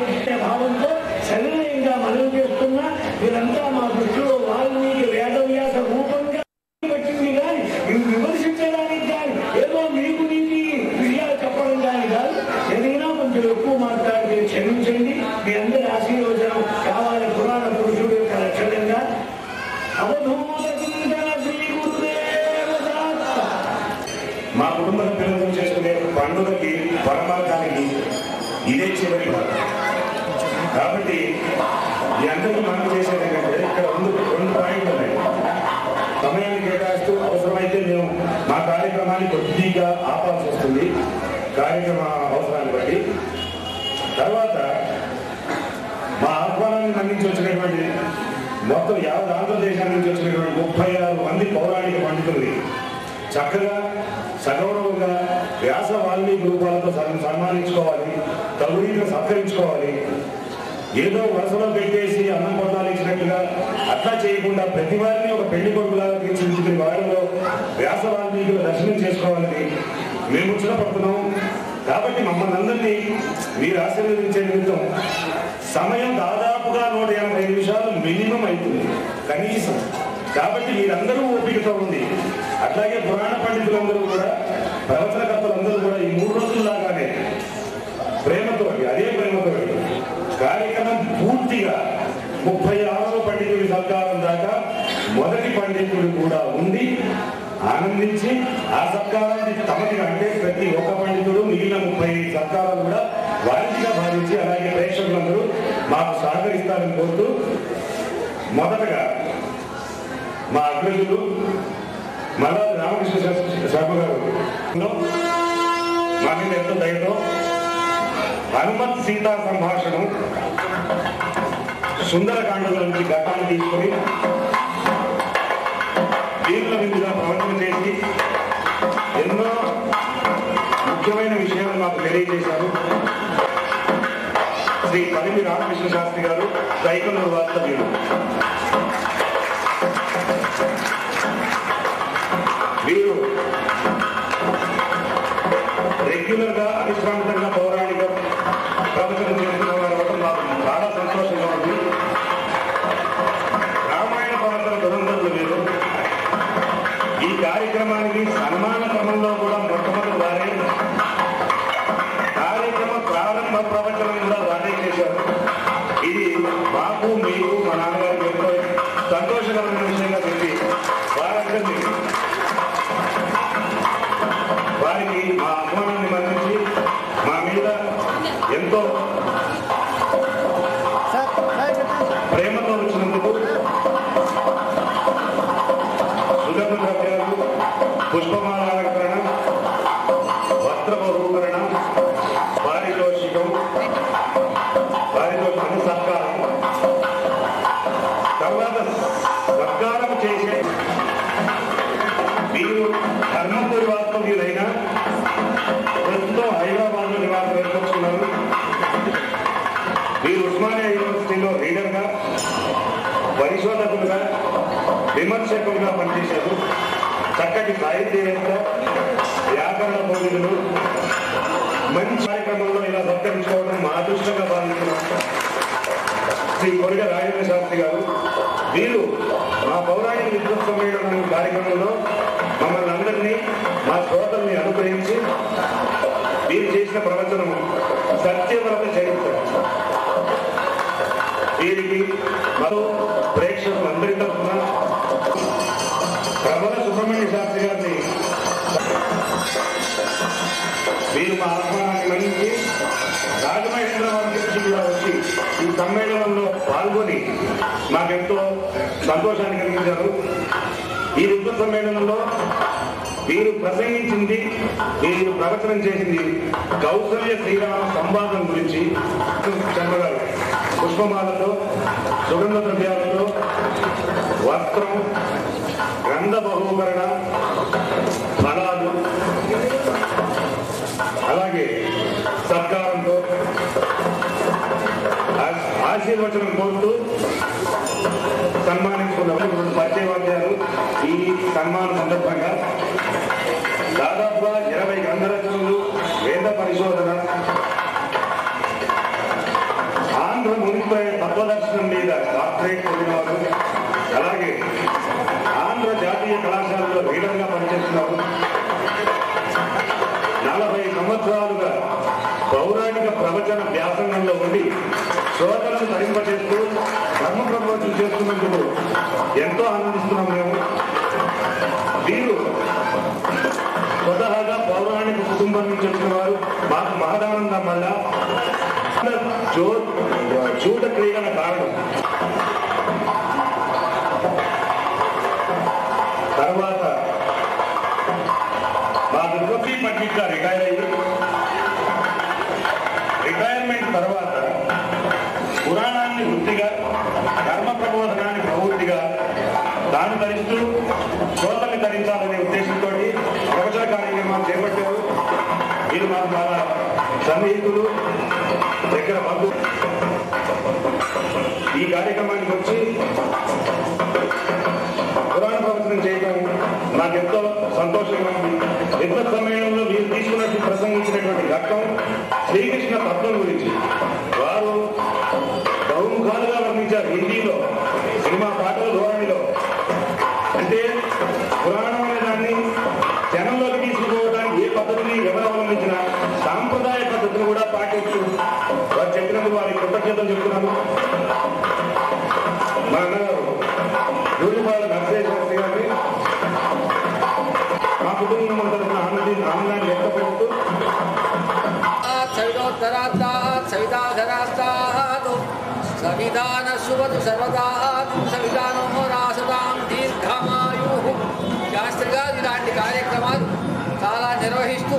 Speaker 2: భావంతో సవినయంగా మనం చేస్తున్నా మీరంతా మా దృష్టిలో వాల్మీకి వేదవ్యాస రూపంగా పెట్టింది కానీ మీరు విమర్శించడానికి కానీ ఏదో మీకు నీకు విషయాలు చెప్పడం కానీ కాదు. ఏదైనా కొంచెం ఎక్కువ మాట్లాడితే క్షమించండి. మీ అందరి ఆశీర్వచనం కావాలి. పురాణ పురుషుడు యొక్క లక్షణంగా
Speaker 3: మా కుటుంబ సభ్యులతో చేసుకునే పండుగకి పరమార్థానికి ఇదే చివరి భాగం. కాబట్టి ఈ అందరికీ మనం చేసేది ఏంటంటే ఇక్కడ 2 పాయింట్లు ఉన్నాయి. సమయాన్ని కేటాయిస్తూ అవసరమైతే మేము మా కార్యక్రమాన్ని కొద్దిగా ఆపాల్సి వస్తుంది కార్యక్రమ అవసరాన్ని బట్టి. తర్వాత మా ఆహ్వానాన్ని అందించి వచ్చినటువంటి మొత్తం యావత్ ఆంధ్రదేశం నుంచి వచ్చినటువంటి 36 మంది పౌరాణిక పండితుల్ని చక్కగా సగౌరవంగా వ్యాస వాల్మీకి రూపాలతో సన్మానించుకోవాలి, తగురీగా సత్కరించుకోవాలి. ఏదో వరుసలో పెట్టేసి అన్నం పొట్టాలు ఇచ్చినట్టుగా అట్లా చేయకుండా ప్రతి వారిని ఒక పెళ్లి కొడుకులాగా తీర్చిదిద్దుకుని వారిలో వ్యాస వాల్మీకులు దర్శనం చేసుకోవాలని మేము ఉత్సాహపడుతున్నాం. కాబట్టి మమ్మల్ని అందరినీ మీరు ఆశీర్వదించే నిమిత్తం సమయం దాదాపుగా 180 నిమిషాలు మినిమం అవుతుంది కనీసం. కాబట్టి మీరందరూ ఓపికతో ఉంది. అట్లాగే పురాణ పండితులందరూ కూడా, ప్రవచనకర్తలందరూ కూడా ఈ 3 రోజుల్లాగానే ప్రేమతో, అదే ప్రేమతో కార్యక్రమం పూర్తిగా 36వ పండితుడి సత్కారం దాకా మొదటి పండితుడు కూడా ఉండి ఆనందించి ఆ సత్కారాన్ని తమకి, అంటే ప్రతి ఒక్క పండితుడు మిగిలిన 35 సత్కారాలు కూడా వారిగా భావించి అలాగే ప్రేక్షకులందరూ మాకు సహకరిస్తారని కోరుతూ, మొదటగా మా అగ్రజులు మల్లా రామకృష్ణ శర్మ గారు మా మీద ఎంతో దయతో హనుమత్ సీతా సంభాషణం సుందరకాండల నుంచి ఘట్టాన్ని తీసుకొని వీరుల విధంగా ప్రవచనం చేసి ఎన్నో ముఖ్యమైన విషయాలు మాకు తెలియజేశారు. శ్రీ పరిమి రామకృష్ణ శాస్త్రి గారు, దైకలూరు వాస్తవ్యులు. వీరు రెగ్యులర్ గా అవిశ్రాంతంగా పౌరాణిక ప్రవచనం చేస్తున్న వారు మాకు చాలా సంతోషంగా ఉంది. రామాయణ ప్రవచన దురంధరులు వీరు. ఈ కార్యక్రమానికి సన్మాన క్రమంలో కూడా మొట్టమొదటి వారే, కార్యక్రమ ప్రారంభ ప్రవచనం కూడా వారే చేశారు. ఇది మాకు, మీకు, మా నాన్నగారికి ఎంతో సంతోషకరమైన విషయంగా పెట్టి వారికి మా ఆహ్వానాన్ని మన్నించి మా మీద ఎంతో ప్రేమతో వచ్చినందుకు సుగంధ ద్రవ్యాలు, పుష్పమాలాలంకరణ, వస్త్ర బహూకరణ, పారితోషికం సత్కారం, తర్వాత సత్కారం చేసే వీరు ధర్మపురి వాస్తవ్యులైన ప్రస్తుతం హైదరాబాద్ లో నివాసం ఏర్పరుచుకున్నారు. వీరు ఉస్మానియా యూనివర్సిటీలో రీడర్గా, పరిశోధకులుగా, విమర్శకులుగా పనిచేశారు. చక్కటి సాహిత్యవేత్త, వ్యాకరణ బోధకులు. మంచి కార్యక్రమంలో ఇలా సత్కరించుకోవడం మా అదృష్టంగా భావిస్తున్నాం. శ్రీ కొరిగ రాజేంద్ర శాస్త్రి గారు, వీరు మా పౌరాణిక విద్వత్ సమ్మేళనం కార్యక్రమంలో మమ్మల్ని అందరినీ, మా శ్రోతల్ని అనుగ్రహించి వీరు చేసిన ప్రవచనం సత్యవ్రత చరిత్ర. వీరికి మరో ప్రేక్షకులందరి తరఫున ప్రబల సుబ్రహ్మణ్య శాస్త్రి గారిని, వీరు మా ఆహ్వానాన్ని మన్నించి రాజమహేంద్రవరం నుంచి కూడా వచ్చి ఈ సమ్మేళనంలో పాల్గొని మాకెంతో సంతోషాన్ని కలిగించారు. ఈ విద్వత్ సమ్మేళనంలో వీరు ప్రసంగించింది, వీరు ప్రవచనం చేసింది కౌసల్య శ్రీరామ సంవాదం గురించి. శర్మ గారు పుష్పమాలతో, సుగంధ ద్రవ్యాలతో, వస్త్రం, గ్రంథ బహూకరణ, ఫలాలు, అలాగే సత్కారంతో ఆశీర్వచనం కోరుతూ సన్మానించుకున్న పరిచయవాద్యాలు. ఈ సన్మాన సందర్భంగా దాదాపుగా 20 గ్రంథ రచనలు, వేద పరిశోధన, ఆంధ్ర మునిపై తత్వదర్శనం మీద డాక్టరేట్ పొందినవారు, అలాగే ఆంధ్ర జాతీయ కళాశాలలో రీడర్గా పనిచేస్తున్నారు. 40 సంవత్సరాలుగా పౌరాణిక ప్రవచన వ్యాసంగంలో ఉండి శ్రోతలను తరింపజేస్తూ ధర్మ ప్రబోధన చేస్తున్నందుకు ఎంతో ఆనందిస్తున్నాం మేము. వీరు స్వతహాగా పౌరాణిక కుటుంబం నుంచి వచ్చిన వారు. మాకు మహదానందం వల్ల జూట క్రీడల కారణం. తర్వాత మా దుర్గీ పండిట్గా రిటైర్ అయ్యి, రిటైర్మెంట్ తర్వాత పురాణాన్ని వృత్తిగా, ధర్మ ప్రబోధనాన్ని ప్రవృత్తిగా తాను ధరిస్తూ శ్రోతల్ని ధరించాలనే ఉద్దేశంతో ప్రవచన కార్యక్రమాలు చేపట్టారు. వీరు మాకు చాలా సన్నిహితులు, దగ్గర బంధువులు. ఈ కార్యక్రమానికి వచ్చి పురాణ ప్రవచనం చేయడం నాకెంతో సంతోషంగా ఉంది. విద్వత్ సమ్మేళనంలో వీరు తీసుకున్నట్టు ప్రసంగించినటువంటి ఘట్టం శ్రీకృష్ణ తత్వం గురించి. వారు
Speaker 4: భవతు సర్వదా సవితానో రాసదాం దీర్ఘమాయు. శాస్త్రిగా ఇలాంటి కార్యక్రమాలు చాలా నిర్వహిస్తూ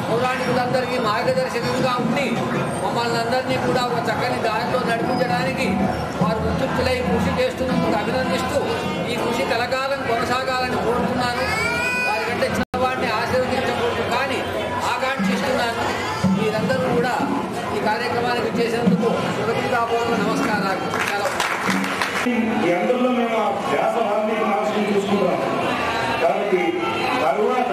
Speaker 4: పౌరాణికులందరికీ మార్గదర్శకంగా ఉండి మమ్మల్ని అందరినీ కూడా ఒక చక్కని దారిలో నడిపించడానికి వారు ఉత్తులై కృషి చేస్తున్నందుకు అభినందిస్తూ ఈ కృషి కలకాలం కొనసాగాలని కోరుతున్నాను. వారికంటే చిన్నవాడిని ఆశీర్వదించకూడదు కానీ ఆకాంక్షిస్తున్నాను. మీరందరూ కూడా ఈ కార్యక్రమానికి చేసినందుకు హృదయపూర్వక నమస్కారాలు.
Speaker 3: ఈ అందరిలో మేము ఆ వ్యాస వాల్మీకి మహర్షిని చూసుకుంటాం కాబట్టి తరువాత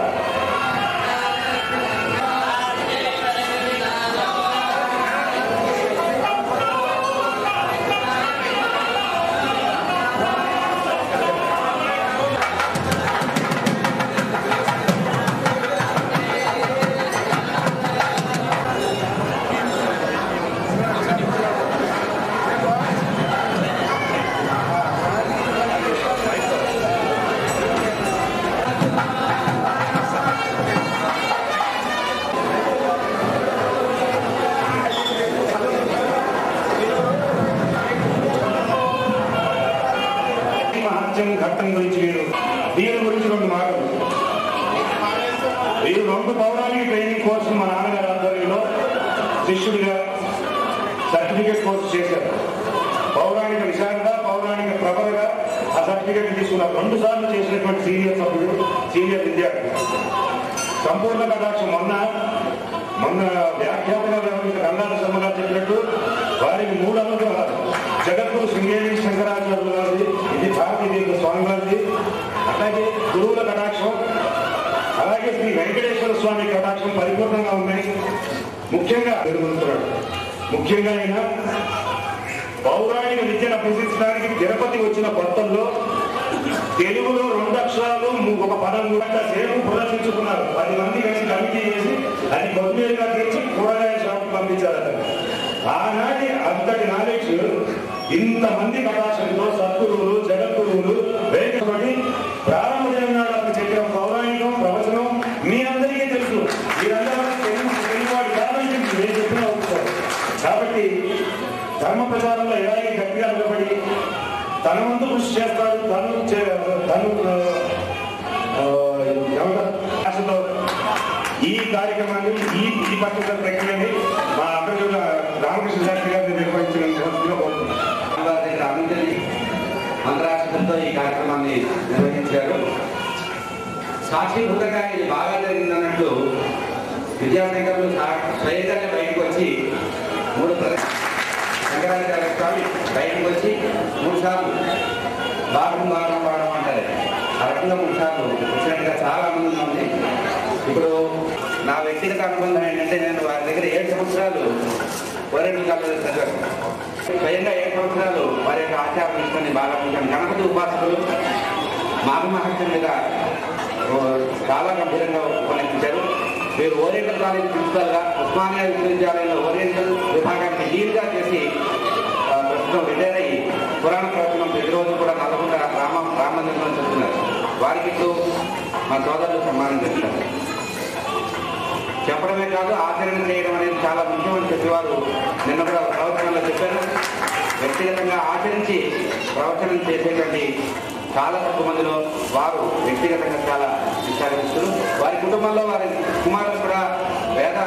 Speaker 3: ఘట్టం గురించి దీని గురించి 2 మాటలు. వీరు 2 పౌరాణిక ట్రైనింగ్ కోర్సు మా నాన్నగారి ఆధ్వర్యంలో శిష్యుడిగా సర్టిఫికేట్ కోర్సు చేశారు. పౌరాణిక విశాఖ పౌరాణిక ప్రభగా ఆ సర్టిఫికేట్ తీసుకున్నారు. 2 సార్లు చేసినటువంటి సీనియర్ సభ్యుడు, సీనియర్ విద్యార్థి. సంపూర్ణ కటాక్షం మొన్న వ్యాఖ్యాతగా వ్యవహరించిన గంగాధర శర్మ గారు చెప్పినట్టు వారికి 3 అనుగ్రహాలు. జగద్గురు శృంగేరి శంకరాచార్యులు గారిది, ఇది భారతీయ స్వామి గారిది, అలాగే గురువుల కటాక్షం, అలాగే శ్రీ వెంకటేశ్వర స్వామి కటాక్షం పరిపూర్ణంగా ఉన్నాయి. ముఖ్యంగా పెరుగుతున్నాడు. ముఖ్యంగా ఆయన పౌరాణిక విద్యను అభ్యసించడానికి తిరుపతి వచ్చిన కొత్తల్లో తెలుగులో 2 అక్షరాలు ఒక పదం కూడా సేపు ప్రదర్శించుకున్నారు. 10 మంది కలిసి కమిటీ చేసి అది కొద్దిగా తెచ్చి కూరగాయల షాపు పంపించారట. ఆనాటి అంతటి నాలెడ్జ్ ఇంతమంది కటాక్షంతో సద్గురువులు, జగద్గురువులు వేయబడి ప్రారంభ జన్మనాడు చెప్పిన పౌరాణికం ప్రవచనం మీ అందరికీ తెలుసు. మీరందరూ తెలుగువాడు కాబట్టి నేను చెప్పిన అవుతారు. కాబట్టి ధర్మ ప్రచారంలో ఎలాగే గట్టిగా నిలబడి తన వంతు కృషి చేస్తాడు. తను ఈ కార్యక్రమాన్ని ఈ పర్టికులర్ ప్రక్రియని మా అక్కడ రామకృష్ణ శాస్త్రి గారిని నిర్వహించిన
Speaker 5: మంత్రాక్షరంతో ఈ కార్యక్రమాన్ని నిర్వహించారు. సాక్షిభూతంగా ఇది బాగా జరిగిందన్నట్టు విద్యార్థులు స్వయంగా బయటకు వచ్చి 3 శంకరాచార్య స్వామి బయటకు వచ్చి 3 సార్లు బాగా పాడడం అంటారు. ఆ రకంగా 3 సార్లు వచ్చినట్టుగా చాలా ఆనందంగా ఉంది. ఇప్పుడు నా వ్యక్తిగత అనుబంధం ఏంటంటే నేను వారి దగ్గర 7 సంవత్సరాలు వరంగల్ కాలేజీలో చదివాను. స్వయంగా 7 సంవత్సరాలు వారి యొక్క ఆచారం తీసుకొని బాగా ఉంటాను. గణపతి ఉపాసకులు మాఘమహత్యం మీద చాలా గంభీరంగా ఉపన్యసించారు. వీరు ఓరియంటల్ కాలేజ్ ప్రిన్సిపల్గా ఉస్మానియా విశ్వవిద్యాలయంలో ఓరియంటల్ విభాగానికి లీడ్గా చేసి ప్రస్తుతం రిటైర్ అయ్యి పురాణ ప్రవచనం ప్రతిరోజు కూడా నల్లగొండ రామ మందిరంలో చెప్తున్నారు. వారికి మా సోదరులు సన్మానం చేస్తారు. చెప్పడమే కాదు ఆచరణ చేయడం అనేది చాలా ముఖ్యమని చెప్పేవారు నిన్న కూడా ప్రవచనంలో చెప్పారు. వ్యక్తిగతంగా ఆచరించి ప్రవచనం చేసేటువంటి చాలా తక్కువ మందిలో వారు వ్యక్తిగతంగా చాలా విచారిస్తారు. వారి కుటుంబంలో వారి కుమారులు కూడా వేద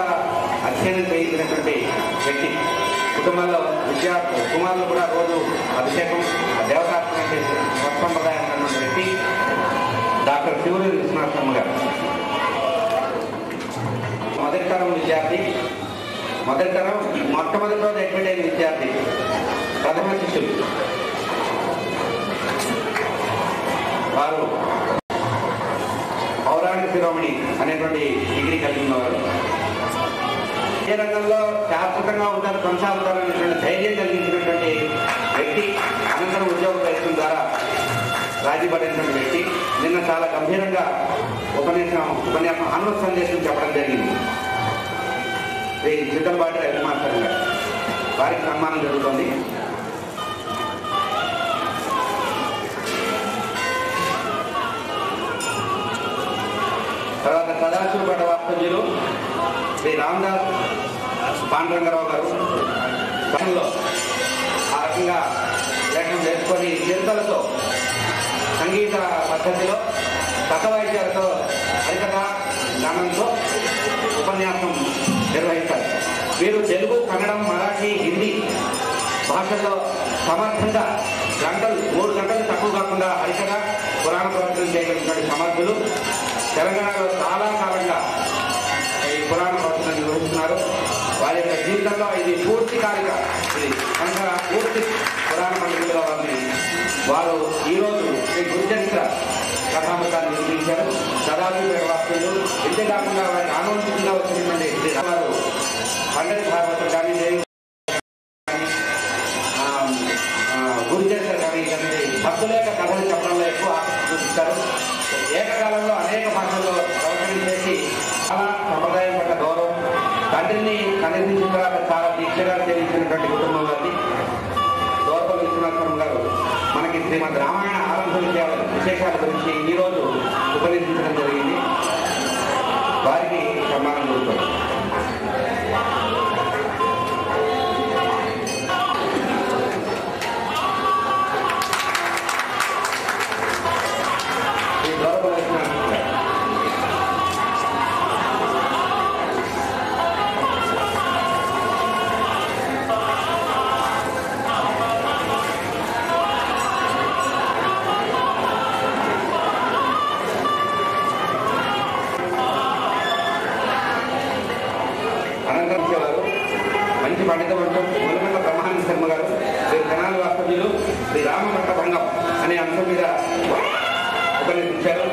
Speaker 5: అధ్యయనం చేయించినటువంటి వ్యక్తి. కుటుంబంలో కుమారులు కూడా రోజు అభిషేకం దేవతార్పణ చేసే సంప్రదాయం ఉన్నటువంటి వ్యక్తి డాక్టర్ శివూరి విశ్వనాథమ్మ గారు. మొదటి తరం విద్యార్థి, మొట్టమొదటి రోజు అడ్మిట్ అయిన విద్యార్థి, ప్రథమ శిష్యులు. వారు పౌరాణిక శిరోమణి అనేటువంటి డిగ్రీ కలిగి ఉన్నవారు. ఏ రంగంలో శాశ్వతంగా ఉంటారు, కొనసాగుతారనేటువంటి ధైర్యం కలిగించినటువంటి వ్యక్తి. అనంతరం ఉద్యోగ ప్రయత్నం ద్వారా రాజీ పడినటువంటి వ్యక్తి. నిన్న చాలా గంభీరంగా ఉపన్యాసం హనుమత్ సందేశం చెప్పడం జరిగింది. శ్రీ చిట్టంపాటి రవి మాస్టర్ గారు, వారికి సన్మానం జరుగుతోంది. తర్వాత సదాశివపేట వాస్తవ్యులు శ్రీ రామదాస్ పాండురంగారావు గారు. ఆ రకంగా పద్ధతిలో పక్కవాయిద్యాలతో హరికథ గానంతో ఉపన్యాసం నిర్వహిస్తారు. వీరు తెలుగు, కన్నడం, మరాఠీ, హిందీ భాషల్లో సమర్థంగా గంటలు 3 గంటలు తక్కువ కాకుండా హరికథ పురాణ ప్రవచనం చేయగలిగినటువంటి సమర్థులు. తెలంగాణలో చాలా కాలంగా ఈ పురాణ ప్రవచనం నిర్వహిస్తున్నారు. వారి యొక్క జీవితంలో ఇది పూర్తి కాలిక, ఇది కనుక పూర్తి పురాణ పండితులుగా వారు ఈరోజు శ్రీ గురుచరిత్ర కథామృతాన్ని నిర్మించారు. సదాశివ వాస్తులు ఇంతే కాకుండా వారికి ఆనందంగా వచ్చినటువంటి శ్రీ రామారు పండిత భాగవతం కానీ గురుచరిత్ర కానీ భక్తుల యొక్క కథలు చెప్పడంలో ఎక్కువ ఆసక్తి చూపిస్తారు. ఏకకాలంలో అనేక భాషల్లో ప్రవచనం చేసి చాలా సంప్రదాయం పట్ల గౌరవం, తండ్రిని కనిపించిన తర్వాత చాలా దీక్షగా సేవించినటువంటి కుటుంబం వారిని దోర్పల్లి విశ్వనాథపురం గారు మనకి శ్రీమద్ రామాయణ ఆరంభ విశేషాల గురించి ఈరోజు ఉపన్యసించడం జరిగింది. వారికి సన్మానం జరుగుతుంది. మంచి పండితం అంటూ మూలమండ బ్రహ్మానంద శర్మ గారు శ్రీ తెనాలి వాస్తవ్యులు శ్రీ రామభట్ట భంగం అనే అంశం మీద ఉపన్యసించారు.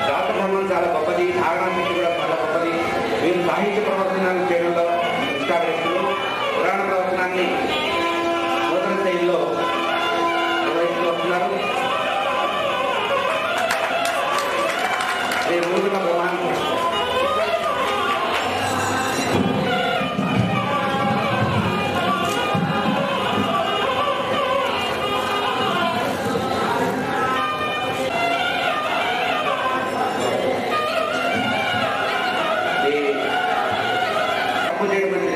Speaker 5: రాతబ్రహ్మం చాలా గొప్పది, ధారణాశక్తి కూడా చాలా గొప్పది. వీరు సాహిత్య ప్రవర్తనాన్ని చేయడంలో నిష్ఠాగ్రస్తులు. పురాణ ప్రవర్తనాన్ని నూతన శైలిలో నిర్వహిస్తూ వస్తున్నారు. శ్రీ మూలమండ బ్రహ్మానంద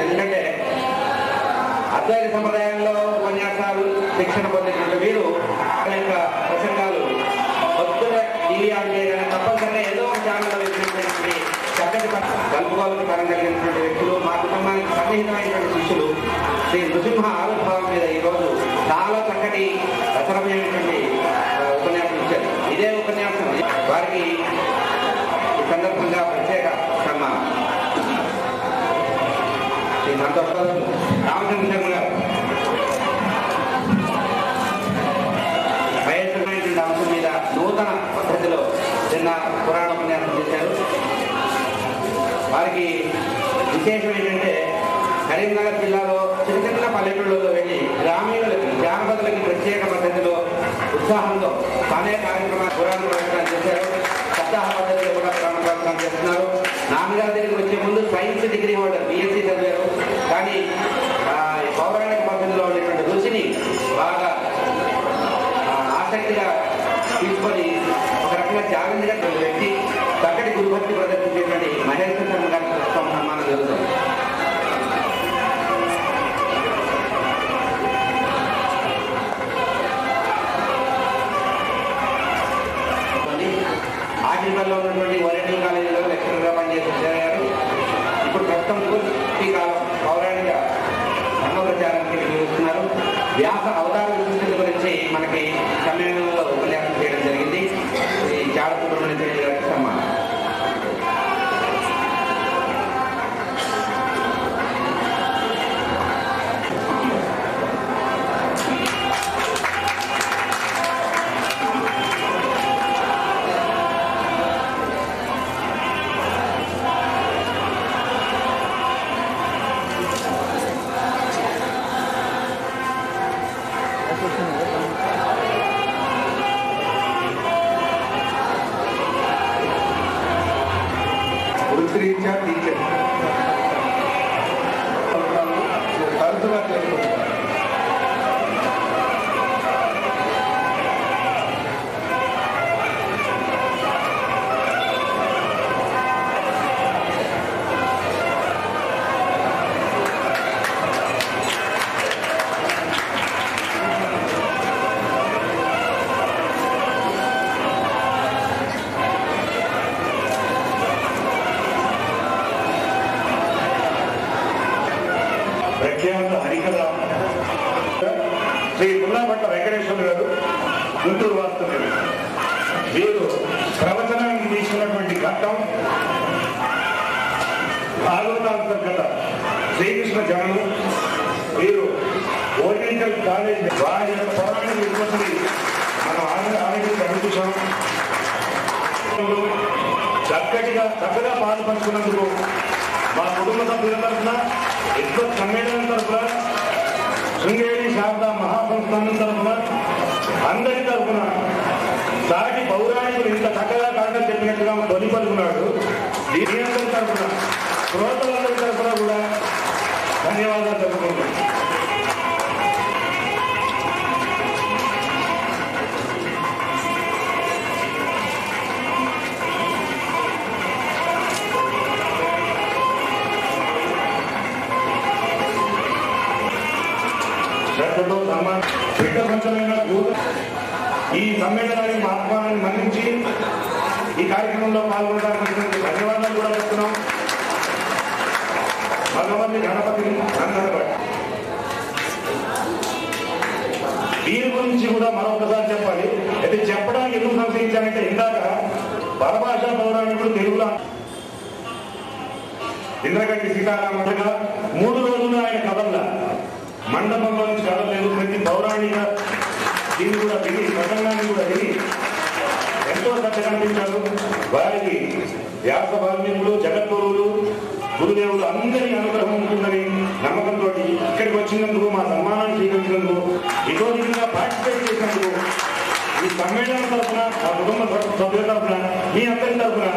Speaker 5: ఎందుకంటే అద్వైత సంప్రదాయంలో ఉపన్యాసాలు శిక్షణ పొందినటువంటి వీరు యొక్క ప్రసంగాలు పొద్దున టీవీ ఆన్ చేయగానే తప్పనిసరిగా ఏదో ఒక ఛానల్లో వేసినటువంటి చక్కటి కలుపుకోవాలని పరం కలిగినటువంటి వ్యక్తులు, మా కుటుంబానికి సన్నిహితమైనటువంటి శిష్యులు శ్రీ నృసింహ ఆవిర్భావం మీద ఈరోజు చాలా చక్కటి రచనమైనటువంటి ఉపన్యాసం ఇచ్చారు. ఇదే ఉపన్యాసం వారికి ఈ సందర్భంగా ప్రత్యేక సన్మానం. శ్రీ సంతోషం రామచంద్ర శర్మ గారు వయస్సుమైనటువంటి అంశం మీద నూతన పద్ధతిలో చిన్న పురాణ ఉపన్యాసం చేశారు. వారికి విశేషం ఏంటంటే కరీంనగర్ జిల్లాలో చిన్న చిన్న పల్లెటూళ్ళలో వెళ్ళి గ్రామీణులకి, జానపదులకి ప్రత్యేక పద్ధతిలో ఉత్సాహంతో తానే కార్యక్రమాలు పురాణ ప్రవచనాలు చేశారు. సప్తాహ పద్ధతిలో కూడా పురాణ ప్రవచనాలు చేస్తున్నారు. నాన్నగారి దగ్గరికి వచ్చే ముందు సైన్స్ డిగ్రీ హోల్డర్ BSc చదివారు. కానీ పౌరాణిక పద్ధతిలో ఉండేటువంటి రుచిని బాగా ఆసక్తిగా తీసుకొని ఒక రకంగా ఛాలెంజ్గా వ్యక్తి, చక్కటి గురుభక్తి ప్రదర్శించేటువంటి మహేశ్వర శర్మ గారి ప్రస్తుతం సన్మానం జరుగుతుంది. ఆశీర్వాదంలో ఉన్నటువంటి ఓరియంటల్ కాలేజీలో లెక్చరర్గా పనిచేశారు. ఇప్పుడు ప్రస్తుతం పూర్తి కాలం పౌరాణిక ధర్మ ప్రచారానికి నిర్వహిస్తున్నారు. వ్యాస అవతార విశిష్టత గురించి మనకి సమ్మేళనంలో ఉపన్యాసం చేయడం జరిగింది. ఈ చాడ సుబ్రహ్మణ్య గారికి సన్మానం.
Speaker 3: దొల్లాపట్ల వెంకటేశ్వర గారు, గుంటూరు వాస్తవ్యులు. వీరు ప్రవచనానికి తీసుకున్నటువంటి ఘట్టం భాగవతాంతర్గత శ్రీకృష్ణ జననం. వీరు ఓరియంటల్ కాలేజ్ వారి పౌరాణిక విద్వత్తుని మనం ఆమెకి కనిపించాం. చక్కగా పాల్పంచుకున్నందుకు మా కుటుంబ సభ్యుల తరఫున, విద్వత్ సమ్మేళనం తరఫున, శృంగేరి శారదా మహాసంస్థానం తరఫున, అందరి తరఫున సాటి పౌరాణికులు ఇంత చక్కగా కాండం చెప్పినట్టుగా తొలి పలుకున్నాడు. దీని అందరి తరఫున, శ్రోతలందరి తరఫున కూడా ధన్యవాదాలు తెలుపుకుంటున్నాను. శ్రద్ధతో ఈ సమ్మేళనానికి మా ఆహ్వానాన్ని మన్నించి ఈ కార్యక్రమంలో పాల్గొనడానికి ధన్యవాదాలు కూడా చెప్తున్నాం. భగవంతుని గణపతిని అందరూ వీరి గురించి కూడా మరొకసారి చెప్పాలి. అయితే చెప్పడానికి ఎందుకు సంశయించానంటే, ఇందాక పరభాషా పౌరాణికుడు తెలుగులో ఇంద్రగడ్డి సీతారామగా 3 రోజులు ఆయన కథల్లా మండపంలో నుంచి కదలేదు. ప్రతి పౌరాణిక దీన్ని కూడా విని, ప్రసంగాన్ని కూడా విని ఎంతో శ్రద్ధ కనిపించారు. వారికి వ్యాస వాల్మీకులు, జగద్గురువులు, గురుదేవులు అందరి అనుగ్రహం ఉంటుందని నమ్మకంతో ఇక్కడికి వచ్చినందుకు, మా సన్మానాన్ని స్వీకరించినందుకు, ఇతోదిగా పార్టిసిపేట్ చేసినందుకు ఈ సమ్మేళనం తరఫున, మా కుటుంబ సభ్యుల తరఫున, మీ అందరి తరఫున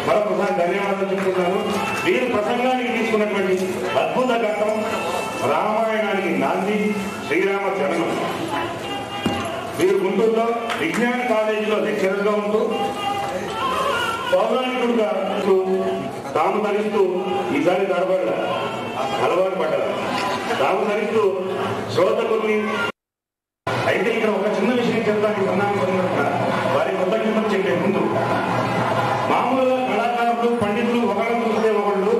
Speaker 3: మరొకసారి ధన్యవాదాలు చెప్పుకుంటున్నాను. వీరు ప్రసంగానికి తీసుకున్నటువంటి అద్భుత ఘట్టం రామాయణానికి నాంది, శ్రీరామ జననం. వీరు గుంటూరులో విజ్ఞాన కాలేజీలో లెక్చరర్గా ఉంటూ పౌరాణికుడుగా తాము ధరిస్తూ ఈసారి తడబడ్డ అలవాటు పడ్డారు. తాము ధరిస్తూ శ్రోతకుల్ని. అయితే ఇక్కడ ఒక చిన్న విషయం చెప్తానికి వారి కృతజ్ఞతలు చెప్పే ముందు, మామూలుగా కళాకారులు, పండితులు ఒకళ్ళు చూస్తే ఒకళ్ళు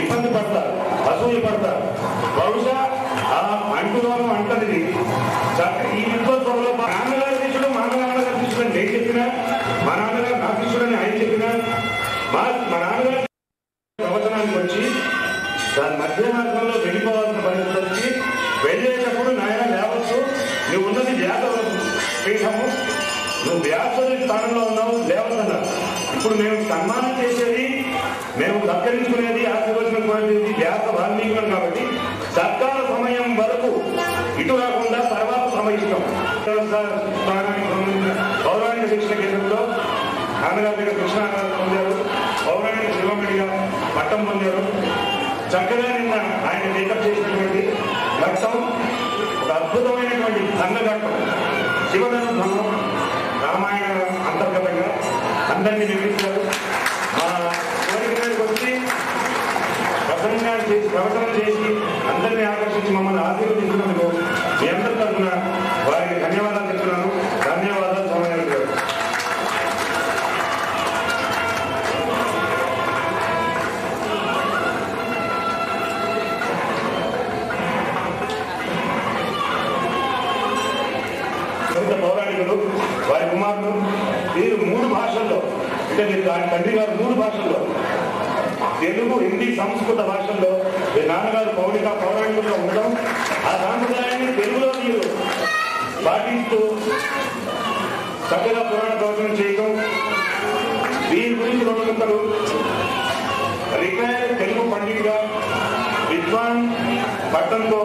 Speaker 3: ఇబ్బంది పడతారు, అసూయ పడతారు. బహుశా ఆ అంటులోనూ అంటది ఈ విద్వత్వంలో మా నాన్నగారి శిష్యుడు, మా నాన్నగారి శిష్యుడు నేను చెప్పినా, మా నాన్నగారు నా శిష్యుడని ఆయన చెప్పినా, మా నాన్నగారు ప్రవచనానికి వచ్చి దాని మధ్య మార్గంలో వెళ్ళిపోవాల్సిన పరిస్థితి వచ్చి, వెళ్ళేటప్పుడు నాయన లేవచ్చు, నువ్వు ఉన్నది వ్యాస పీఠము, నువ్వు వ్యాసుడి స్థానంలో ఉన్నావు, లేవద్దన్నారు. ఇప్పుడు మేము సన్మానం చేసేది, మేము సత్కరించుకునేది, ఆశీర్వచనం వ్యాస వాల్మీకులం కాబట్టి సత్కార సమయం వరకు ఇటు రాకుండా తర్వాత సమయిస్తాం. పౌరాణిక శిక్షణ కేంద్రంలో నాన్నగారి దగ్గర కృష్ణ పొందారు, పౌరాణిక శివమణిగా పట్టం పొందారు. చక్కగా నిన్న ఆయన మేకప్ చేసినటువంటి ఘట్టం ఒక అద్భుతమైనటువంటి ధనఘట్టం, శివధనుధనం, రామాయణ అంతర్గతంగా అందరినీ నిర్మిస్తారు. మా కోరిక మీదకి వచ్చి ప్రవచనం చేసి అందరినీ ఆకర్షించి మమ్మల్ని ఆశీర్వదించినందుకు మీ అందరి తరఫున వారికి ధన్యవాదాలు చెప్తున్నాను. ధన్యవాదాలు సోమయాజీ గారు. పౌరాణికులు, వారి కుమారులు, వీరు 3 భాషల్లో, అంటే మీరు తండ్రి గారు 3 భాషల్లో, తెలుగు, హిందీ, సంస్కృత భాషల్లో మీ నాన్నగారు పౌరాణికుల్లో ఉండడం, ఆ సాంప్రదాయాన్ని తెలుగులో మీరు పాటిస్తూ చక్కగా పురాణ ప్రవచనం చేయడం. వీరి గురించి 2 ముక్కలు. రిటైర్డ్ తెలుగు పండితుగా విద్వాన్ పట్టంతో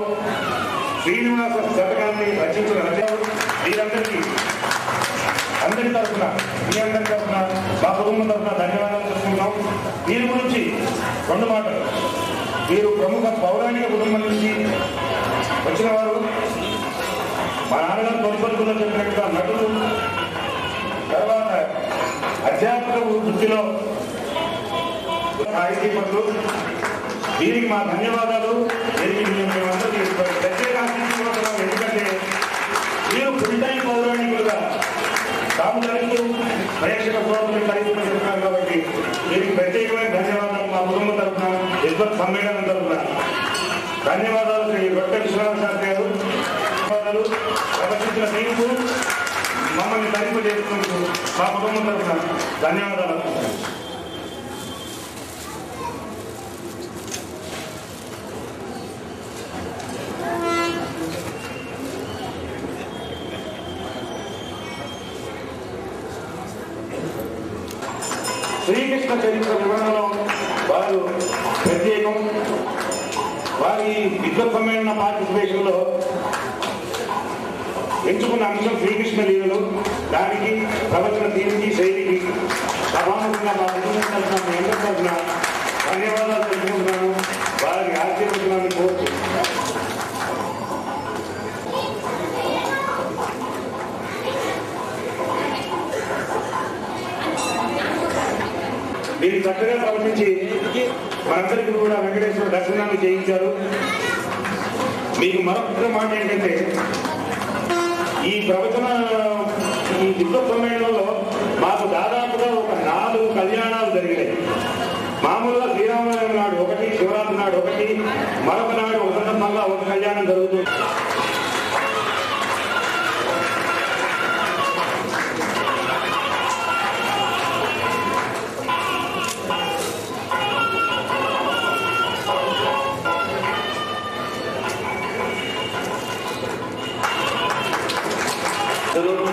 Speaker 3: శ్రీనివాస శతకాన్ని రచించిన రచనలు. వీరందరికీ అందరి తరఫున, మీ అందరి తరఫున, మా కుటుంబం తరఫున ధన్యవాదాలు చెప్పుకుంటాం. వీరి గురించి 2 మాటలు. వీరు ప్రముఖ పౌరాణిక కుటుంబం నుంచి వచ్చిన వారు. మా నాన్నగారు తొలిపలుకులో చెప్పినట్టుగా నటులు, తర్వాత అధ్యాపక వృత్తిలో ఐటీ పనులు. వీరికి మా ధన్యవాదాలు. మేమందరికీ ప్రత్యేక ఆశిస్తున్నాం. ఎందుకంటే వీరు ఫుల్ టైం పౌరాణికులుగా తాము ధరిస్తూ ప్రేక్షక శ్రోతలు కలిగిస్తున్నారు కాబట్టి వీరికి ప్రత్యేకమైన ధన్యవాదాలు మా కుటుంబం తరఫున, విద్వత్ సమ్మేళనం తరఫున ధన్యవాదాలు. శ్రీ రొట్టె విశ్వనాథ శాస్త్రి గారు ధన్యవాదాలు. ఇచ్చిన తీర్పు మమ్మల్ని ధరింపజేస్తున్నందుకు మా కుటుంబం తరఫున ధన్యవాదాలు. శ్రీకృష్ణ చరిత్ర వివరణలో వారు ప్రత్యేకం. వారి విద్వత్ సమ్మేళన పార్టిసిపేషన్లో ఎంచుకున్న అంశం శ్రీకృష్ణ లీలలు. దానికి ప్రవచన తీరుకి శైలికి సభాముఖంగా మా కుటుంబం తరఫున మీ అందరి తరఫున ధన్యవాదాలు తెలుసుకుంటున్నాను. వారి ఆశీర్వచనాన్ని కోరుతున్నాను. మీరు చక్కగా ప్రవర్తించి మనందరికీ కూడా వెంకటేశ్వర దర్శనాన్ని చేయించారు. మీకు మరొక మాట ఏంటంటే, ఈ ప్రవచన ఈ విద్వత్ సమ్మేళనంలో మాకు దాదాపుగా ఒక 4 కళ్యాణాలు జరిగినాయి. మామూలుగా శ్రీరామనవమి నాడు ఒకటి, శివరాత్రి నాడు ఒకటి, మరొక నాడు ఒక సందర్భంగా ఒక కళ్యాణం జరుగుతుంది.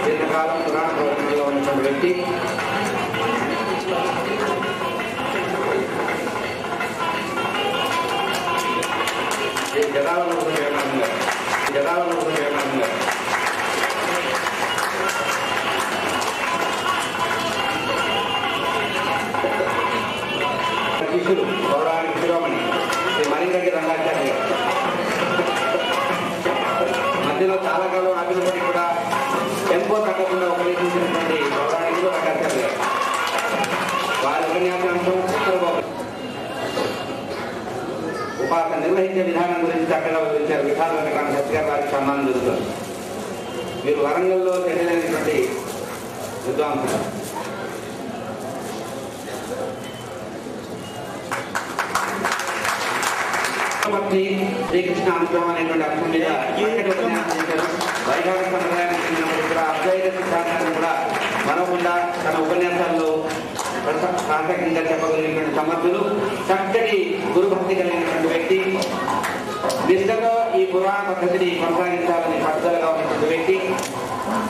Speaker 5: దీర్ఘకాలం పురాణ ప్రవచనంలో ఉన్నటువంటి వ్యక్తి శిష్యులు పౌరాణిక శిరోమణి శ్రీ మణికంఠ రంగాచార్య మధ్యలో చాలా కాలం అభివృద్ధి కూడా ఎంతో తగ్గకుండా ఉపయోగించినటువంటి పౌరాణికులు రంగాచార్య గారు. వారి ఉపన్యాసాంశం ఉపాసన నిర్వహించే విధానం గురించి చక్కగా వివరించారు. విధాన వెంకటరామ శాస్త్రి గారు వారికి సన్మానం జరుగుతుంది. మీరు వరంగల్లో చెందినటువంటి విద్వాంసులు. శ్రీకృష్ణ అనుగ్రహం అనేటువంటి అంశం మీద ఉపన్యాసం చేశారు. వైభవ సంప్రదాయానికి చెందినప్పుడు కూడా అద్వైత సిద్ధాంతాన్ని కూడా మనకుండా తన ఉపన్యాసాల్లో ప్రాసక్తిగా చెప్పగలిగినటువంటి సమర్థులు, చక్కటి గురుభక్తి కలిగినటువంటి వ్యక్తి, నిష్టతో ఈ పురాణ పద్ధతిని కొనసాగించాలని పట్టుదలగా ఉన్నటువంటి వ్యక్తి,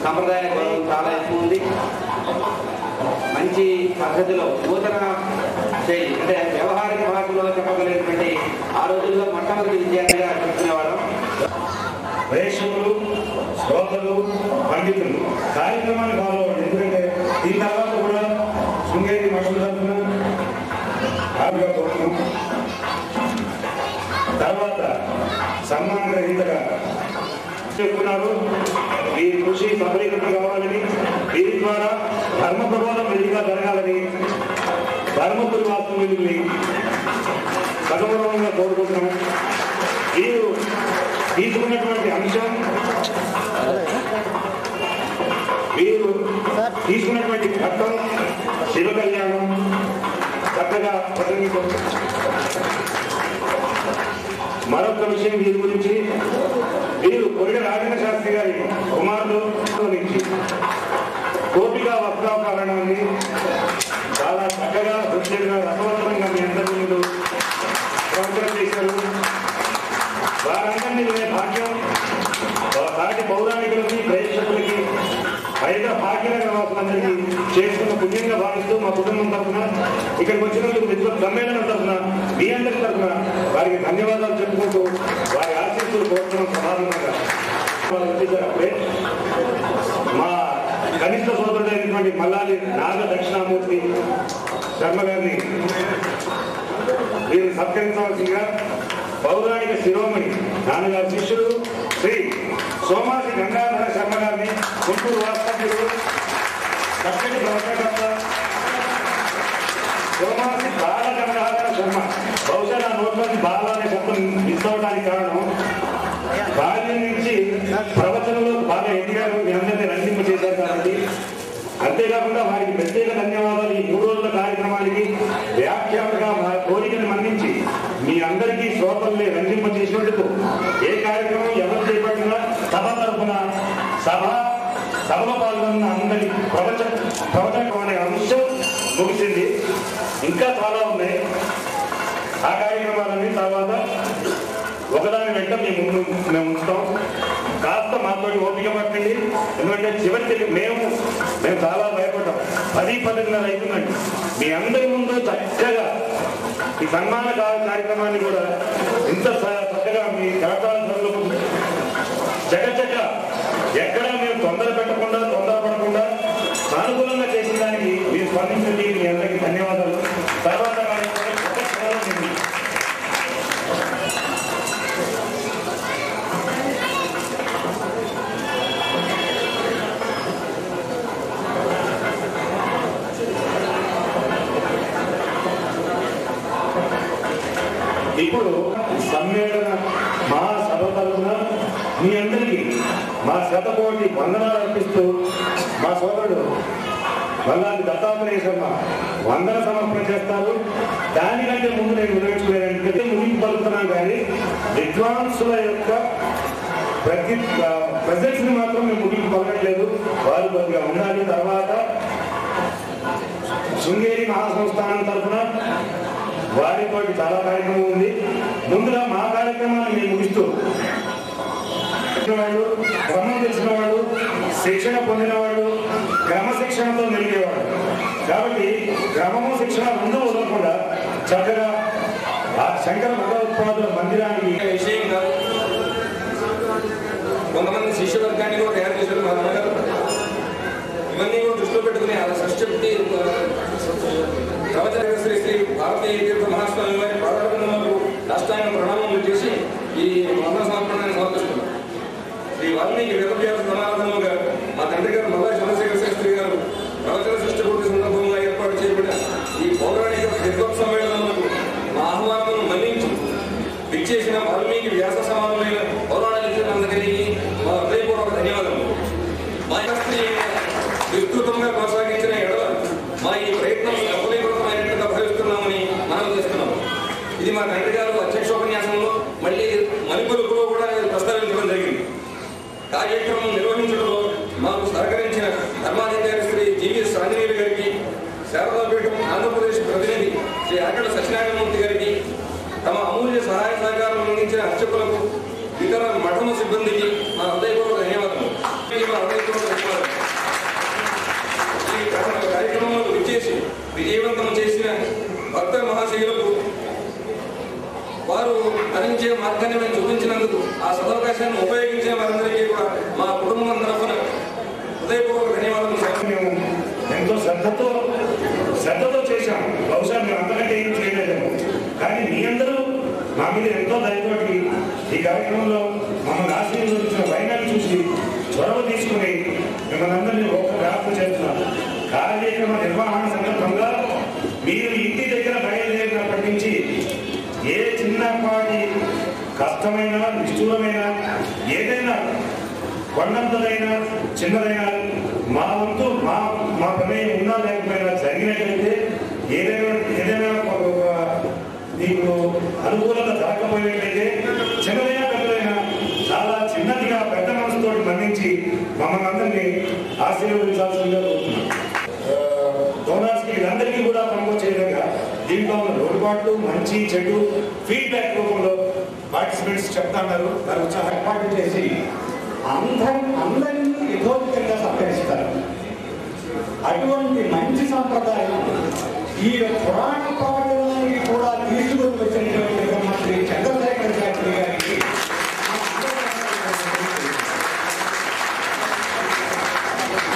Speaker 5: సంప్రదాయ గౌరవం చాలా ఎక్కువ ఉంది. మంచి పద్ధతిలో నూతన శైలి అంటే వ్యవహారిక భాషలో చెప్పగలిగినటువంటి ఆ రోజుల్లో మొట్టమొదటి విద్యార్థిగా చెప్పుకునేవాళ్ళం.
Speaker 3: ప్రేక్షకులు, శ్రోతలు, పండితులు కార్యక్రమాన్ని ఫాలో అవ్వండి. ఎందుకంటే దీని తర్వాత కూడా శృంగేరి మనుషుల తరఫున ఆవిగా కోరుతున్నాం. తర్వాత సన్మాన గ్రహీతగా చెప్తున్నారు. వీరి కృషి సఫలీకృతం కావాలని, వీరి ద్వారా ధర్మ ప్రబోధం మెరుగ్గా జరగాలని ధర్మపురి వాస్తవుల్ని సగౌరవంగా కోరుకుంటున్నాం. వీరు తీసుకున్నటువంటి అంశం, వీరు తీసుకున్నటువంటి ఘట్టం శివ కళ్యాణం చక్కగా ప్రసంగించారు. మరొక విషయం వీరి గురించి, వీరు కొరిడ రాజేంద్ర శాస్త్రి గారి కుమారులు నుంచి కోపిక వస్త్రాభరణాన్ని చాలా చక్కగా దృశ్యంగా రసవంతంగా మీ అందరి ముందు ప్రవచనం చేశారు. వారందరినీ వినే భాగ్యం సాటి పౌరాణికులకి, ప్రేక్షకులకి, పైగా భాగ్యనగర వాసులందరికీ చేసుకున్న పుణ్యంగా భావిస్తూ మా కుటుంబం తరఫున, ఇక్కడికి వచ్చినందుకు విద్వత్ సమ్మేళనం తరఫున, మీ అందరి తరఫున వారికి ధన్యవాదాలు చెప్పుకుంటూ వారి ఆశీస్సులు కోరుతున్నాం. సమాధానంగా వచ్చేసారప్పుడే మా కనిష్ట సోదరుడైనటువంటి మల్లాలి నాగ దక్షిణామూర్తి శర్మ గారిని వీరిని సత్కరించవలసిందిగా పౌరాణిక శిరోమణి నాన్నగారి శిష్యుడు శ్రీ సోమాసి గంగాధర శర్మ గారిని, గుంటూరు వాస్తవ్యుడు, చక్కటి ప్రవచనకర్త సోమాసి బాల గంగాధర శర్మ. బహుశా నా నోట్లోని బాల అనే శబ్దం మిస్ అవడానికి కారణం, బాల్యం నుంచి ప్రవచనంలో బాగా ఎదిగారు, మీ అందరినీ రంజింప చేశారు కాబట్టి. అంతేకాకుండా వారికి ప్రత్యేక ధన్యవాదాలు. ఈ 3 రోజుల కార్యక్రమానికి వ్యాఖ్యాతగా మా కోరికను మన్నించి మీ అందరికీ శ్రోతల్ని రంజింప చేసినందుకు ఏ కార్యక్రమం ఎవరు చేపట్టినా సభ తరఫున సభలో పాల్గొన్న అందరి ప్రవచనం అనే అంశం ముగిసింది. ఇంకా చాలా ఉన్నాయి. ఆ కార్యక్రమాలన్నీ తర్వాత ఒకదాని వెంట మేము ఉంచుతాం. కాస్త మాతోటి ఓపిక పట్టండి. ఎందుకంటే చివరికి మేము చాలా భయపడ్డాం. 10-10:30 అవుతుందండి. మీ అందరి ముందు చక్కగా ఈ సన్మాన కార్యక్రమాన్ని కూడా ఇంత చక్కగా మీ కరతాళ చకచక ఎక్కడా మీరు తొందరపడకుండా సానుకూలంగా చేసిన దానికి మీరు స్పందించండి. మీ అందరికీ ధన్యవాదాలు. తర్వాత ఇప్పుడు సమ్మేళన మహాసభ తరఫున మీ అందరికీ మా శతకోటి వందనాలు అర్పిస్తూ మా సోదరుడు వల్లాది దత్తాత్రేయ శర్మ వందన సమర్పణ చేస్తారు. దానికంటే ముందు నేను వినియోగించుకునేదంటే ముగింపు పలుకుతున్నాను, కానీ విద్వాంసుల యొక్క ప్రజెన్స్ ని మాత్రం మేము ముగింపు పలకట్లేదు. వారు కొద్దిగా ఉండాలి. తర్వాత శృంగేరి మహాసంస్థానం తరఫున వారితో చాలా కార్యక్రమం ఉంది. ముందుగా మా కార్యక్రమాన్ని మేము ముగిస్తూ వాళ్ళు, క్రమం తెలిసిన వాళ్ళు, శిక్షణ పొందిన వాళ్ళు, క్రమశిక్షణతో మెలిగేవాడు. కాబట్టి క్రమము శిక్షణ ముందు వదలకుండా చక్కగా ఆ శంకర భగవత్పాదుల మందిరానికి
Speaker 5: విషయం కాదు. కొంతమంది శిష్యవర్గాన్ని కూడా తయారు చేశారు మా నాన్నగారు. ఇవన్నీ కూడా దృష్టిలో పెట్టుకుని ఆ సృష్టి ప్రవచన శ్రీ శ్రీ భారతీయ తీర్థ మహాస్వామి వారి పాదాలకు రాష్ట్రాంగ ప్రణామములు చేసి ఈ వందన సమర్పణాన్ని సమర్పిస్తున్నారు. శ్రీ వాల్మీకి వేదవ్యాస సమారాధనలుగా మా తండ్రి గారు మల్లా చంద్రశేఖర శాస్త్రి గారు ప్రవచన సృష్టి పూర్తి సందర్భంగా ఏర్పాటు చేయబడిన ఈ పౌరాణిక విద్వత్ సమ్మేళనములకు మా ఆహ్వానం మన్నించి విచ్చేసిన వాల్మీకి వ్యాస సమానమైన పౌరాణికులందరికీ మా హృదయపూర్వక ధన్యవాదాలు. మా విస్తృతంగా కొనసాగించిన ఎడల మా ఈ ప్రయత్నం సఫలీకృతమైనట్టుగా భావిస్తున్నామని మనం చేస్తున్నాము. ఇది మా తండ్రి గారు అధ్యక్షోపన్యాసంలో మళ్ళీ మణిపురులో కూడా ప్రస్తావించడం జరిగింది. కార్యక్రమం నిర్వహించడంలో మాకు సహకరించిన ధర్మాధికారి శ్రీ జీవీఎస్ ఆంజనేయులు గారికి, శారదాపీఠం ఆంధ్రప్రదేశ్ ప్రతినిధి శ్రీ అక్కడ సత్యనారాయణమూర్తి గారికి, తమ అమూల్య సహాయ సహకారం అందించిన అర్చకులకు, ఇతర మఠమ సిబ్బందికి మా హృదయపూర్వక ధన్యవాదాలు. ఈ కార్యక్రమంలో విచ్చేసి విజయవంతం చేసిన భక్త మహాశయులకు, వారు ధరించే మార్గాన్ని మేము చూపించినందుకు, ఆ సదవకాశాన్ని ఉపయోగించిన వారందరికీ కూడా మా కుటుంబం తరఫున హృదయపూర్వక ధన్యవాదాలు.
Speaker 3: మేము ఎంతో శ్రద్ధతో చేశాము. బహుశా మేము అంతకంటే ఏం చేయలేము. కానీ మీ అందరూ మా మీద ఎంతో దయతోటి ఈ కార్యక్రమంలో మమ్మల్ని ఆశీర్వదించిన వైనాన్ని చూసి చొరవ తీసుకుని మిమ్మల్ని అందరినీ ఒక వ్యాప్తం చేస్తున్నాం. కార్యక్రమ నిర్వహణ సందర్భంగా మీరు ఇంటి దగ్గర బయలుదేరినప్పటి నుంచి ఏ చిన్నపాటి కష్టమైన, నిష్ఠూరమైన, ఏదైనా కొండంతదైనా చిన్నదైనా మా వంతు మా ప్రమేయం ఉన్నా లేకపోయినా జరిగినట్లయితే ఏదైనా నీకు అనుకూలత జరగకపోయినట్లయితే చిన్నదైనా పెద్దదైనా చాలా చిన్నదిగా పెద్ద మనసుతో మన్నించి మమ్మల్ని అందరినీ ఆశీర్వదించాల్సిందిగా కోరుతున్నాం. డోనర్స్కి వీళ్ళందరికీ కూడా పనికొచ్చే విధంగా దీంట్లో ఉన్న లోటుపాట్లు, మంచి చెడు ఫీడ్బ్యాక్ రూపంలో పార్టిసిపెంట్స్ చెప్తున్నారు. దాని ఉత్సాహం ఏర్పాటు చేసి
Speaker 2: అందరినీ యథోచితంగా సత్కరిస్తారు. అటువంటి మంచి సంప్రదాయం ఈ పురాణ ప్రవచనానికి కూడా తీసుకొని వచ్చినటువంటి శ్రీ చంద్రశేఖర శాస్త్రి గారికి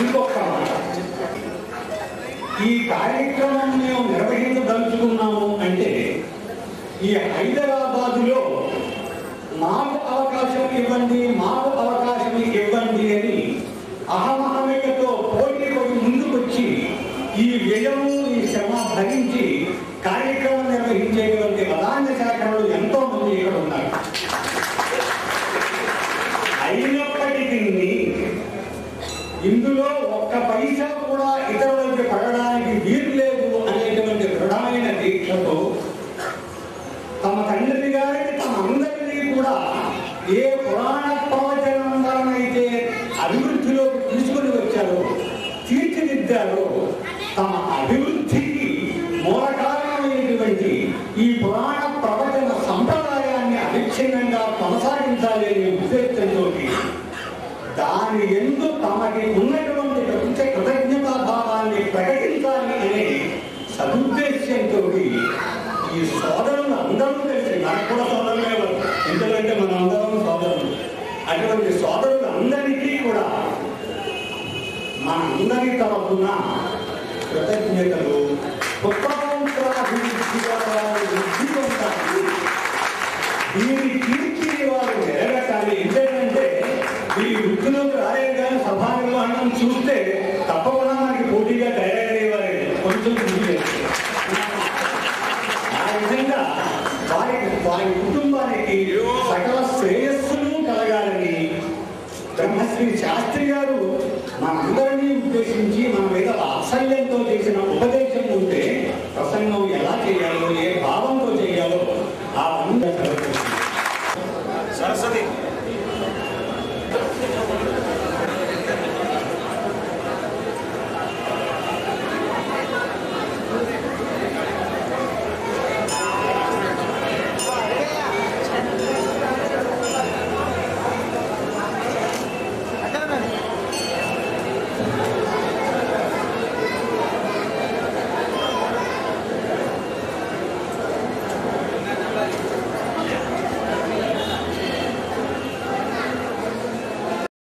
Speaker 2: ఇంకొక ఈ కార్యక్రమం మేము నిర్వహించదలుచుకున్నాము అంటే, ఈ హైదరాబాదులో మాకు అవకాశం ఇవ్వండి అని అహమహమికతో పోటీ పడి ముందుకొచ్చి ఈ వ్యయము, ఈ శ్రమ భరించి కార్యక్రమం నిర్వహించేటువంటి ప్రధాన శాఖలు ఎంతో మంది ఇక్కడ ఉన్నారు. అయినప్పటికీ ఇందులో ఒక్క పైసా కూడా ఇతరులకి పడడానికి వీలు లేదు అనేటువంటి దృఢమైన దీక్షతో తమ తండ్రి గారికి, తమ అందరినీ కూడా ఏ పురాణ ప్రవచనం వలనైతే అభివృద్ధి
Speaker 6: పుట్టారో తమ అభివృద్ధికి మూల కారణమైనటువంటి ఈ పురాణ ప్రవచన సంప్రదాయాన్ని అవిచ్ఛిన్నంగా కొనసాగించాలి అనే ఉద్దేశంతో దాని ఎందు తమకి ఉన్నటువంటి కృతజ్ఞతాభావాన్ని ప్రకటించాలి అనే సదుద్దేశ్యంతో ఈ సోదరులు అందరూ కలిసి, నాకు కూడా సోదరులే వారు, ఎందుకంటే మన అందరం సోదరులు, అటువంటి సోదరులు అందరికీ కూడా మనందరి తరఫున కృతజ్ఞతలు, పుత్రాభివృద్ధిగా వృద్ధి పొందాలి, దీని కీర్తిని వారు నిలబెట్టాలి. ఎందుకంటే ఈ వృద్ధిలోకి రాయగానే సభా నిర్వహణం చూస్తే